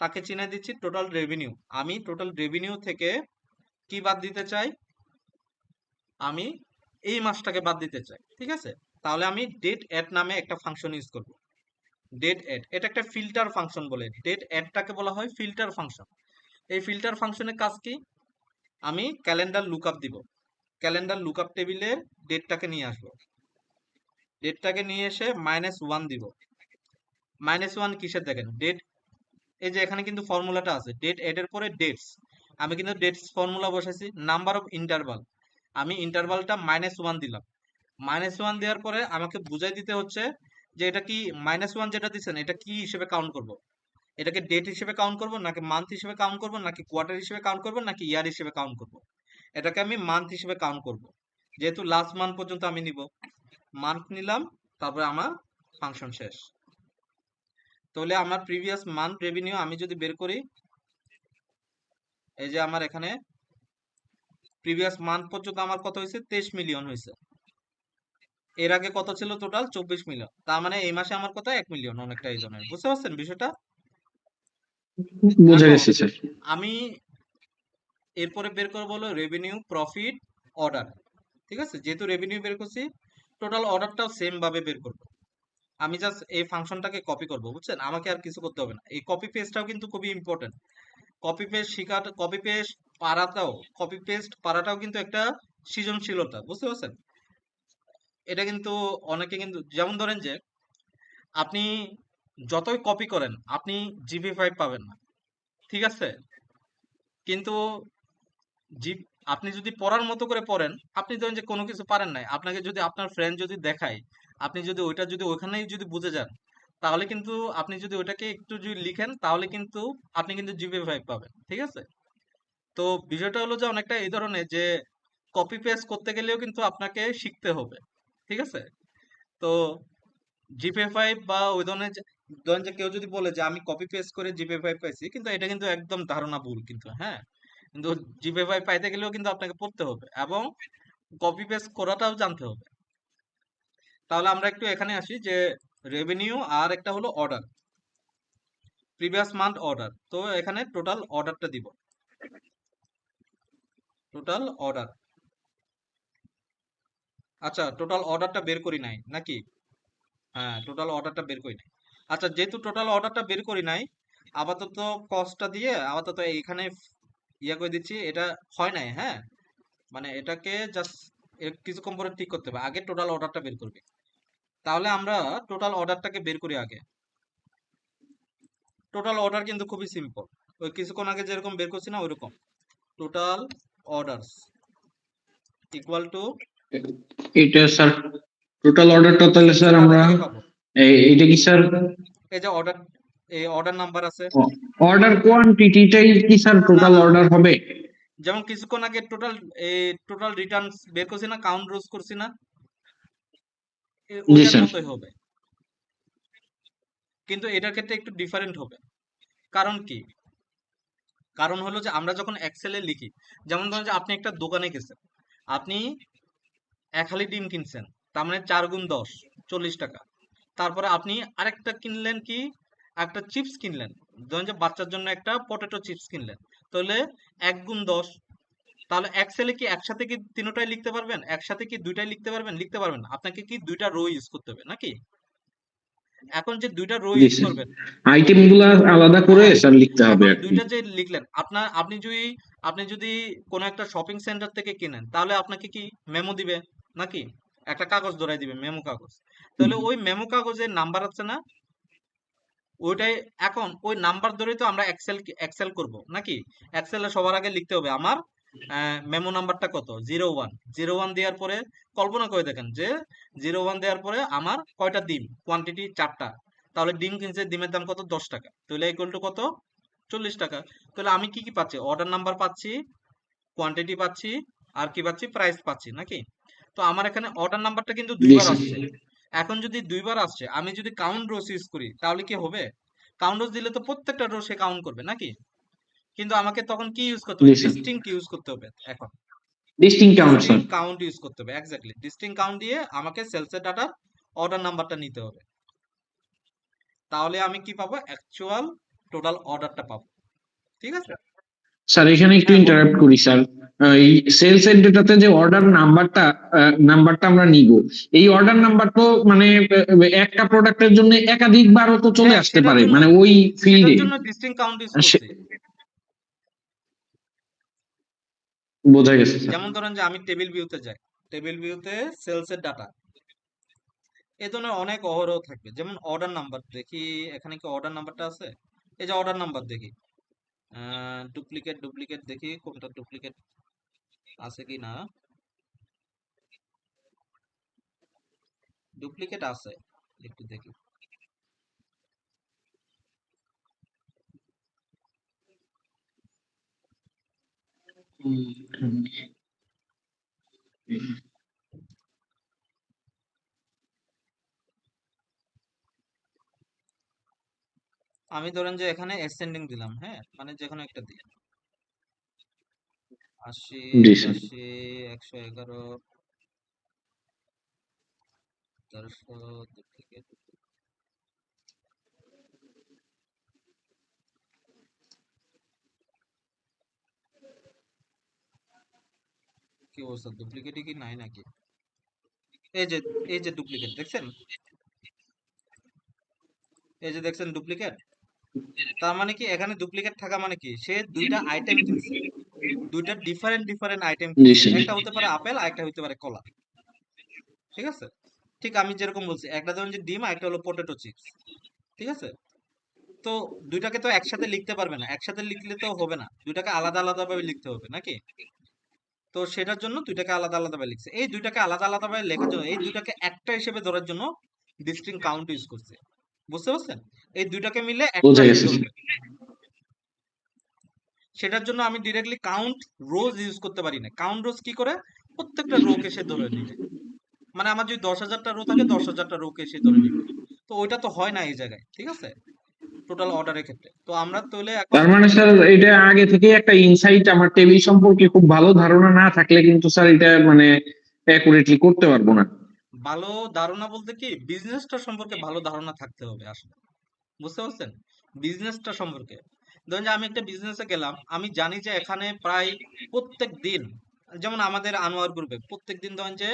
তাকে চিনে দিচ্ছি টোটাল রেভিনিউ। আমি টোটাল রেভিনিউ থেকে কি বাদ দিতে চাই, আমি এই মাসটাকে বাদ দিতে চাই, ঠিক আছে? তাহলে আমি ডেট অ্যাড নামে একটা ফাংশন ইউজ করব। ডেট অ্যাড এটা একটা ফিল্টার ফাংশন বলে, ডেট অ্যাডটাকে বলা হয় ফিল্টার ফাংশন। এই ফিল্টার ফাংশনের কাজ কি? আমি ক্যালেন্ডার লুকআপ দিব, ক্যালেন্ডার লুকআপ টেবিলের ডেটটাকে নিয়ে আসবো, ডেটটাকে নিয়ে এসে -1 দিব। -1 কিসের দেখেন, ডেট, এই যে এখানে কিন্তু ফর্মুলাটা আছে ডেট এড এর পরে ডেটস, আমি কিন্তু ডেটস ফর্মুলা বসাইছি, নাম্বার অফ ইন্টারভাল, আমি ইন্টারভালটা -1 দিলাম। -1 দেওয়ার পরে আমাকে বুঝাই দিতে হচ্ছে যে এটা কি -1 যেটা দিচ্ছেন এটা কি হিসেবে কাউন্ট করব, এটাকে ডেট হিসেবে কাউন্ট করব নাকি মান্থ হিসেবে কাউন্ট করব নাকি কোয়ার্টার হিসেবে কাউন্ট করব নাকি ইয়ার হিসেবে কাউন্ট করব। এটাকে আমি মান্থ হিসেবে কাউন্ট করব, যেহেতু লাস্ট মান্থ পর্যন্ত আমি নিব, মান্থ নিলাম, তারপরে আমার ফাংশন শেষ। তাহলে আমার প্রিভিয়াস মান্থ রেভিনিউ আমি যদি বের করি, এই যে আমার এখানে প্রিভিয়াস মান্থ পর্যন্ত আমার কত হয়েছে, 23 মিলিয়ন হয়েছে। এর আগে কত ছিল, টোটাল 24 মিলিয়ন। তার মানে এই মাসে আমার কত, 1 মিলিয়ন, অনেকটা এই ধরনের, বুঝতে পারছেন বিষয়টা? বোঝা এখন গেছে স্যার। আমি এরপরে বের করবো হলো রেভিনিউ, প্রফিট, অর্ডার, ঠিক আছে? যেহেতু রেভিনিউ বের করছি, টোটাল অর্ডারটাও সেম ভাবে বের করবো। আমি জাস্ট এই ফাংশনটাকে কপি করব, বুঝছেন? আমাকে আর কিছু করতে হবে না। এই কপি পেস্টটাও কিন্তু খুবই ইম্পর্টেন্ট। কপি পেস্ট শিখাটা, কপি পেস্ট পারাটাও কিন্তু একটা সৃজনশীলতা, বুঝতে পারছেন? এটা কিন্তু অনেকে কিন্তু, যেমন ধরেন যে আপনি যতই কপি করেন আপনি জিপি 5 পাবেন না, ঠিক আছে? কিন্তু জি, আপনি যদি পড়ার মতো করে পড়েন, আপনি ধরেন যে কোনো কিছু পারেন নাই, আপনাকে যদি আপনার ফ্রেন্ড যদি দেখায়, আপনি যদি ওইটা যদি ওইখানেই যদি বুঝে যান, তাহলে কিন্তু আপনি যদি ওইটাকে একটু যদি লিখেন, তাহলে কিন্তু আপনি কিন্তু জিপি 5 পাবেন, ঠিক আছে? তো বিষয়টা হলো যে অনেকটা এই ধরনের যে কপি পেস্ট করতে গেলেও কিন্তু আপনাকে শিখতে হবে, ঠিক আছে? তো জিপি 5 বা ওই ধরনের ধরেন যে কেউ যদি বলে যে আমি কপি পেস্ট করে জিপি 5 পাইছি, কিন্তু এটা কিন্তু একদম ধারণা ভুল কিন্তু, হ্যাঁ। কিন্তু জিপি 5 পাইতে গেলেও কিন্তু আপনাকে পড়তে হবে এবং কপি পেস্ট করাটাও জানতে হবে। তাহলে আমরা একটু এখানে আসি যে রেভিনিউ আর একটা হলো অর্ডার, প্রিভিয়াস মান্থ অর্ডার। তো এখানে টোটাল অর্ডারটা দিব, টোটাল অর্ডার। আচ্ছা, টোটাল অর্ডারটা বের করি নাই নাকি? হ্যাঁ, টোটাল অর্ডারটা বের করি নাই। আচ্ছা, যেহেতু টোটাল অর্ডারটা বের করি নাই, আপাতত কস্টটা দিয়ে আপাতত এখানে ইয়া করে দিচ্ছি, এটা হয় নাই, হ্যাঁ। মানে এটাকে জাস্ট কিছুক্ষণ পরে ঠিক করতে হবে, আগে টোটাল অর্ডারটা বের করবে। তাহলে আমরা টোটাল অর্ডারটাকে বের করি আগে। টোটাল অর্ডার কিন্তু খুবই সিম্পল, ওই কিছুক্ষণ আগে যেরকম বের করছি না ওইরকম। টোটাল অর্ডারস ইকুয়াল টু, এটা স্যার টোটাল অর্ডারটা তাহলে স্যার নিচে কবে আমরা থেকে পাবো, এটা কি স্যার এই যে অর্ডার, এই অর্ডার নাম্বার আছে অর্ডার কোয়ান্টিটিটাই কি স্যার না, টোটাল না, অর্ডার হবে? যেমন কিছুক্ষণ আগে টোটাল, এই টোটাল রিটার্নস বের করছি না, কাউন্ট রোজ করছি না, জি ওইটার স্যার। মতোই হবে, কিন্তু এটার ক্ষেত্রে একটু ডিফারেন্ট হবে। কারণ কি? কারণ হলো যে আমরা যখন এক্সেলে লিখি, যেমন ধরেন যে আপনি একটা দোকানে গেছেন, আপনি এক হালি ডিম কিনছেন, তার মানে 4 গুণ 10, 40 টাকা। তারপরে আপনি আরেকটা কিনলেন কি, একটা চিপস কিনলেন, ধরেন যে বাচ্চার জন্য একটা পটেটো চিপস কিনলেন, তাহলে 1 গুণ 10। তাহলে এক্সেলে কি একসাথে কি তিনটাই লিখতে পারবেন, একসাথে কি দুইটাই লিখতে পারবেন, লিখতে পারবেন না। আপনাকে কি দুইটা রো ইউজ করতে হবে নাকি? এখন যে দুইটা রো জি ইউজ স্যার, করবেন, আইটেম গুলা আলাদা করে হ্যাঁ, স্যার লিখতে হবে এখন আর কি। দুইটা যে লিখলেন, আপনি যদি কোনো একটা শপিং সেন্টার থেকে কিনেন, তাহলে আপনাকে কি মেমো দিবে নাকি? একটা কাগজ ধরাই দিবে, মেমো কাগজ। তাহলে ওই মেমো কাগজের নাম্বার আছে না, ওইটাই, এখন ওই নাম্বার ধরেই তো আমরা এক্সেল করব নাকি? এক্সেলে সবার আগে লিখতে হবে আমার মেমো নাম্বারটা কত, 01। 01 দেওয়ার পরে কল্পনা করে দেখেন যে 01 দেওয়ার পরে আমার কয়টা ডিম, কোয়ান্টিটি 4টা। তাহলে ডিম কিনছে, ডিমের দাম কত, 10 টাকা। তাহলে ইকুয়াল টু কত, 40 টাকা। তাহলে আমি কি কি পাচ্ছি, অর্ডার নাম্বার পাচ্ছি, কোয়ান্টিটি পাচ্ছি, আর কি পাচ্ছি, প্রাইস পাচ্ছি নাকি? তো আমার এখানে অর্ডার নাম্বারটা কিন্তু জি দুইবার স্যার। আসছে। এখন যদি দুইবার আসছে, আমি যদি কাউন্ট রোস ইউজ করি তাহলে কি হবে? কাউন্ট রোস দিলে তো প্রত্যেকটা রো সে কাউন্ট করবে নাকি? কিন্তু আমাকে তখন কি ইউজ করতে জি হবে, স্যার, ডিস্টিংক্ট ইউজ করতে হবে। এখন distinct count sir. Distinct count use করতে হবে, এক্স্যাক্টলি ডিস্টিংক্ট কাউন্ট দিয়ে আমাকে সেলসের ডাটা অর্ডার নাম্বারটা নিতে হবে। তাহলে আমি কি পাবো, অ্যাকচুয়াল টোটাল অর্ডারটা পাবো, ঠিক আছে? স্যার এখানে একটু হ্যাঁ বলুন। ইন্টারাপ্ট করি স্যার। এই সেলস এর ডেটাতে যে অর্ডার নাম্বারটা আমরা নিব, এই অর্ডার নাম্বার তো মানে একটা প্রোডাক্টের জন্য একাধিকবারও তো চলে হ্যাঁ আসতে পারে মানে ওই সেটার ফিল্ডে। জন্য ডিস্টিংক্ট কাউন্ট ইউজ করছি। বোঝা গেছে স্যার। যেমন ধরেন যে আমি টেবিল ভিউতে যাই, টেবিল ভিউতে সেলস এর ডাটা, এই ধরনের অনেক অহরহ থাকবে। যেমন অর্ডার নাম্বার দেখি, এখানে কি অর্ডার নাম্বারটা আছে? এই যে অর্ডার নাম্বার দেখি, ডুপ্লিকেট ডুপ্লিকেট দেখি কোনটা ডুপ্লিকেট আছে কি না। ডুপ্লিকেট আছে, একটু দেখি। আমি ধরেন যে এখানে অ্যাসেন্ডিং দিলাম, হ্যাঁ, মানে যেকোনো একটা দিই। 80, জি স্যার। 81, 111, 1300, ডুপ্লিকেট। কি অবস্থা, ডুপ্লিকেটই কি নাই নাকি? এই যে, এই যে ডুপ্লিকেট দেখছেন, এই যে দেখছেন ডুপ্লিকেট। তার মানে কি এখানে ডুপ্লিকেট থাকা মানে কি, সে দুইটা আইটেম কিনছে, দুইটা ডিফারেন্ট ডিফারেন্ট আইটেম জি কিনছে, স্যার। একটা হতে পারে আপেল আর একটা হতে পারে কলা। ঠিক আছে, ঠিক আমি যেরকম বলছি, একটা ধরুন যে ডিম আর একটা হলো পটেটো চিপস। ঠিক আছে, তো দুইটাকে তো একসাথে লিখতে পারবে না, একসাথে লিখলে তো হবে না, দুইটাকে আলাদা আলাদা ভাবে লিখতে হবে নাকি? তো সেটার জন্য দুইটাকে আলাদা আলাদা ভাবে লিখছে। এই দুইটাকে আলাদা আলাদা ভাবে লেখার জন্য, এই দুইটাকে একটা হিসেবে ধরার জন্য ডিস্টিংক্ট কাউন্ট ইউজ করছে। বুঝতে পারছেন? এই দুইটাকে মিলে একটা বোঝা সে গেছে স্যার। ধরবে। সেটার জন্য আমি ডিরেক্টলি কাউন্ট রোজ ইউজ করতে পারি না। কাউন্ট রোজ কি করে, প্রত্যেকটা রো কে সে ধরে নিবে। মানে আমার যদি 10,000টা রো থাকে, 10,000টা রো কে সে ধরে নিবে। তো ওইটা তো হয় না এই জায়গায়, ঠিক আছে, টোটাল অর্ডারের ক্ষেত্রে। তো আমরা তাহলে এখন তার মানে স্যার এটা আগে থেকে একটা ইনসাইট, আমার টেবিল সম্পর্কে খুব ভালো ধারণা না থাকলে কিন্তু স্যার এটা মানে অ্যাকুরেটলি করতে পারবো না। ভালো ধারণা বলতে কি, বিজনেসটা সম্পর্কে ভালো ধারণা থাকতে হবে আসলে। বুঝতে পারছেন? বিজনেসটা সম্পর্কে, ধরুন যে আমি একটা বিজনেসে গেলাম, আমি জানি যে এখানে প্রায় প্রত্যেক দিন, যেমন আমাদের আনোয়ার গ্রুপে প্রত্যেক দিন ধরেন যে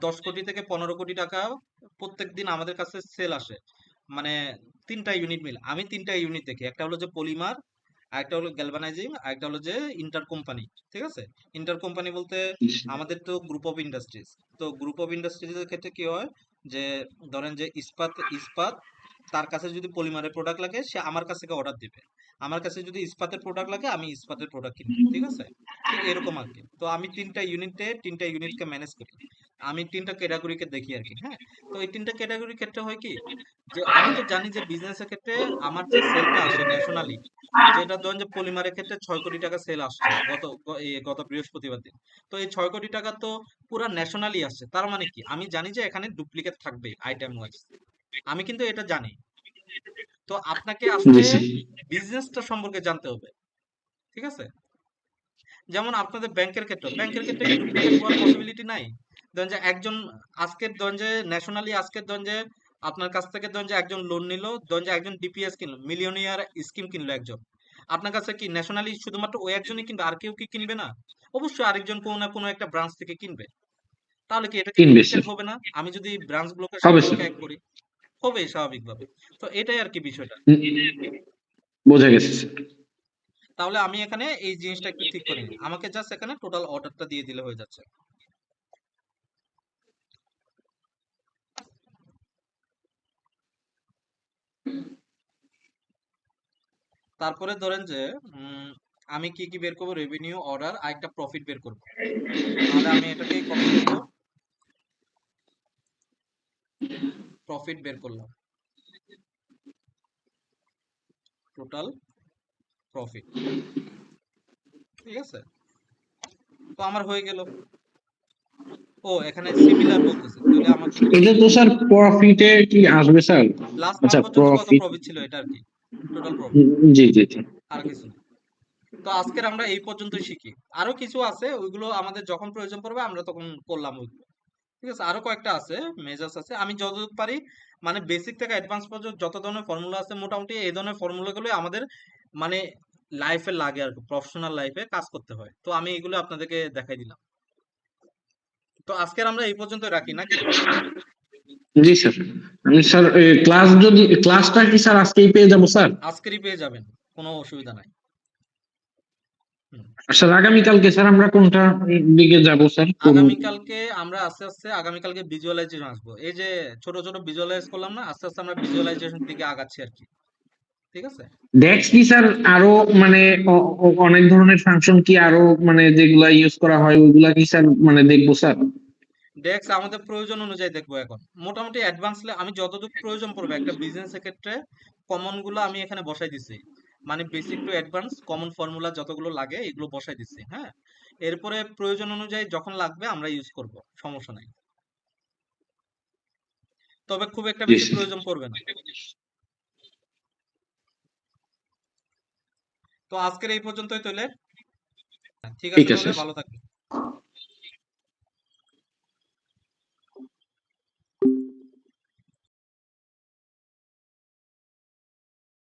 10 কোটি থেকে 15 কোটি টাকা প্রত্যেক দিন আমাদের কাছে সেল আসে। মানে 3টা ইউনিট মিল, আমি 3টা ইউনিট দেখি, একটা হলো যে পলিমার, আরেকটা হলো গ্যালভানাইজিং, আরেকটা হলো যে ইন্টার কোম্পানি। ঠিক আছে, ইন্টার কোম্পানি বলতে আমাদের তো গ্রুপ অফ ইন্ডাস্ট্রিজ। তো গ্রুপ অফ ইন্ডাস্ট্রিজের ক্ষেত্রে কি হয়, যে ধরেন যে ইস্পাত ইস্পাত তার কাছে যদি পলিমারের প্রোডাক্ট লাগে, সে আমার কাছ থেকে অর্ডার দিবে। আমার কাছে যদি ইস্পাতের প্রোডাক্ট লাগে, আমি ইস্পাতের প্রোডাক্ট কিনবো। ঠিক আছে, ঠিক এরকম আর কি। তো আমি 3টা ইউনিটকে ম্যানেজ করি, আমি 3টা ক্যাটাগরিকে দেখি আর কি। হ্যাঁ, তো এই 3টা ক্যাটাগরির ক্ষেত্রে হয় কি, যে আমি তো জানি যে বিজনেসের ক্ষেত্রে আমার যে সেলটা আসে ন্যাশনালি, যেটা ধরেন যে পলিমারের ক্ষেত্রে 6 কোটি টাকা সেল আসছে গত বৃহস্পতিবার দিন। তো এই 6 কোটি টাকা তো পুরা ন্যাশনালি আসছে, তার মানে কি আমি জানি যে এখানে ডুপ্লিকেট থাকবে আইটেম ওয়াইজ, আমি কিন্তু এটা জানি। তো আপনাকে জি আসলে স্যার। বিজনেসটা সম্পর্কে জানতে হবে। ঠিক আছে, যেমন আপনাদের ব্যাংকের ক্ষেত্রে কি ডুপ্লিকেট হওয়ার পসিবিলিটি নাই? ধরেন যে একজন, আজকের ধরেন যে ন্যাশনালি, আজকের ধরেন যে আপনার কাছ থেকে ধরেন যে একজন লোন নিল, ধরেন যে একজন ডিপিএস কিনলো, মিলিয়নিয়ার স্কিম কিনলো একজন, আপনার কাছে কি ন্যাশনালি শুধুমাত্র ওই একজনই কিনবে, আর কেউ কি কিনবে না? অবশ্যই আরেকজন কোনো না কোনো একটা ব্রাঞ্চ থেকে কিনবে। তাহলে কি এটা কি কিনবে ডুপ্লিকেট স্যার। হবে না, আমি যদি ব্রাঞ্চ গুলোকে হবে স্যার। সবগুলোকে এক করি? হবে স্বাভাবিকভাবে। তো এটাই আর কি বিষয়টা। বোঝা গেছে স্যার। তাহলে আমি এখানে এই জিনিসটা একটু ঠিক করে নিই, আমাকে জাস্ট এখানে টোটাল অর্ডারটা দিয়ে দিলে হয়ে যাচ্ছে। তারপরে ধরেন যে আমি কি কি বের করবো, রেভিনিউ, অর্ডার আর একটা প্রফিট বের করব। তাহলে আমি এটাকে কপি করব, প্রফিট বের করলাম, টোটাল প্রফিট। ঠিক আছে, তো আমার হয়ে গেল। ও এখানে সিমিলার বলতেছে, তাহলে আমাকে কি এটা করতে তো হবে, স্যার প্রফিটে কি আসবে স্যার? লাস্ট মান্থ আচ্ছা পর্যন্ত কত প্রফিট। প্রফিট ছিল এটা আর কি, টোটাল প্রফিট, জি জি জি। আর কিছু না। তো আজকের আমরা এই পর্যন্তই শিখি, আরো কিছু আছে ওইগুলো আমাদের যখন প্রয়োজন পড়বে আমরা তখন করলাম ওইগুলো। ঠিক আছে, আরো কয়েকটা আছে, মেজার্স আছে, আমি যতদূর পারি মানে বেসিক থেকে অ্যাডভান্স পর্যন্ত যত ধরনের ফর্মুলা আছে, মোটামুটি এই ধরনের ফর্মুলাগুলো আমাদের মানে লাইফে লাগে আর কি, প্রফেশনাল লাইফে কাজ করতে হয়। তো আমি এগুলো আপনাদেরকে দেখাই দিলাম। তো আজকের আমরা এই পর্যন্ত রাখি নাকি? জি স্যার। আমি স্যার ক্লাস যদি ক্লাসটা কি স্যার আজকেই পেয়ে যাবো স্যার? আজকেরই পেয়ে যাবেন, কোনো অসুবিধা নাই। হুম। স্যার আগামীকালকে স্যার আমরা কোনটা দিকে যাব স্যার? কোন? আগামীকালকে আমরা আস্তে আস্তে আগামীকালকে ভিজুয়ালাইজেশন আসবো। এই যে ছোট ছোট ভিজুয়ালাইজ করলাম না, আস্তে আস্তে আমরা ভিজুয়ালাইজেশন দিকে আগাচ্ছি আর কি। ঠিক আছে? ডেক্স কি স্যার আরো মানে অনেক ধরনের ফাংশন কি আরো মানে যেগুলা ইউজ করা হয় ওইগুলা কি স্যার মানে দেখবো স্যার? ডেক্স আমাদের প্রয়োজন অনুযায়ী দেখবো এখন। মোটামুটি অ্যাডভান্স আমি যতটুকু প্রয়োজন পড়বে একটা বিজনেস ক্ষেত্রে, কমন গুলো আমি এখানে বসাই দিছি। মানে basic to advance common formula যতগুলো লাগে এগুলো বসাই দিছি, হ্যাঁ। এরপরে প্রয়োজন অনুযায়ী যখন লাগবে আমরা ইউজ করব, সমস্যা নাই। তবে খুব একটা জি বেশি স্যার। প্রয়োজন পড়বে না। তো আজকের এই পর্যন্তই তাহলে। ঠিক ঠিক আছে, আছে তাহলে স্যার। ভালো থাকবেন।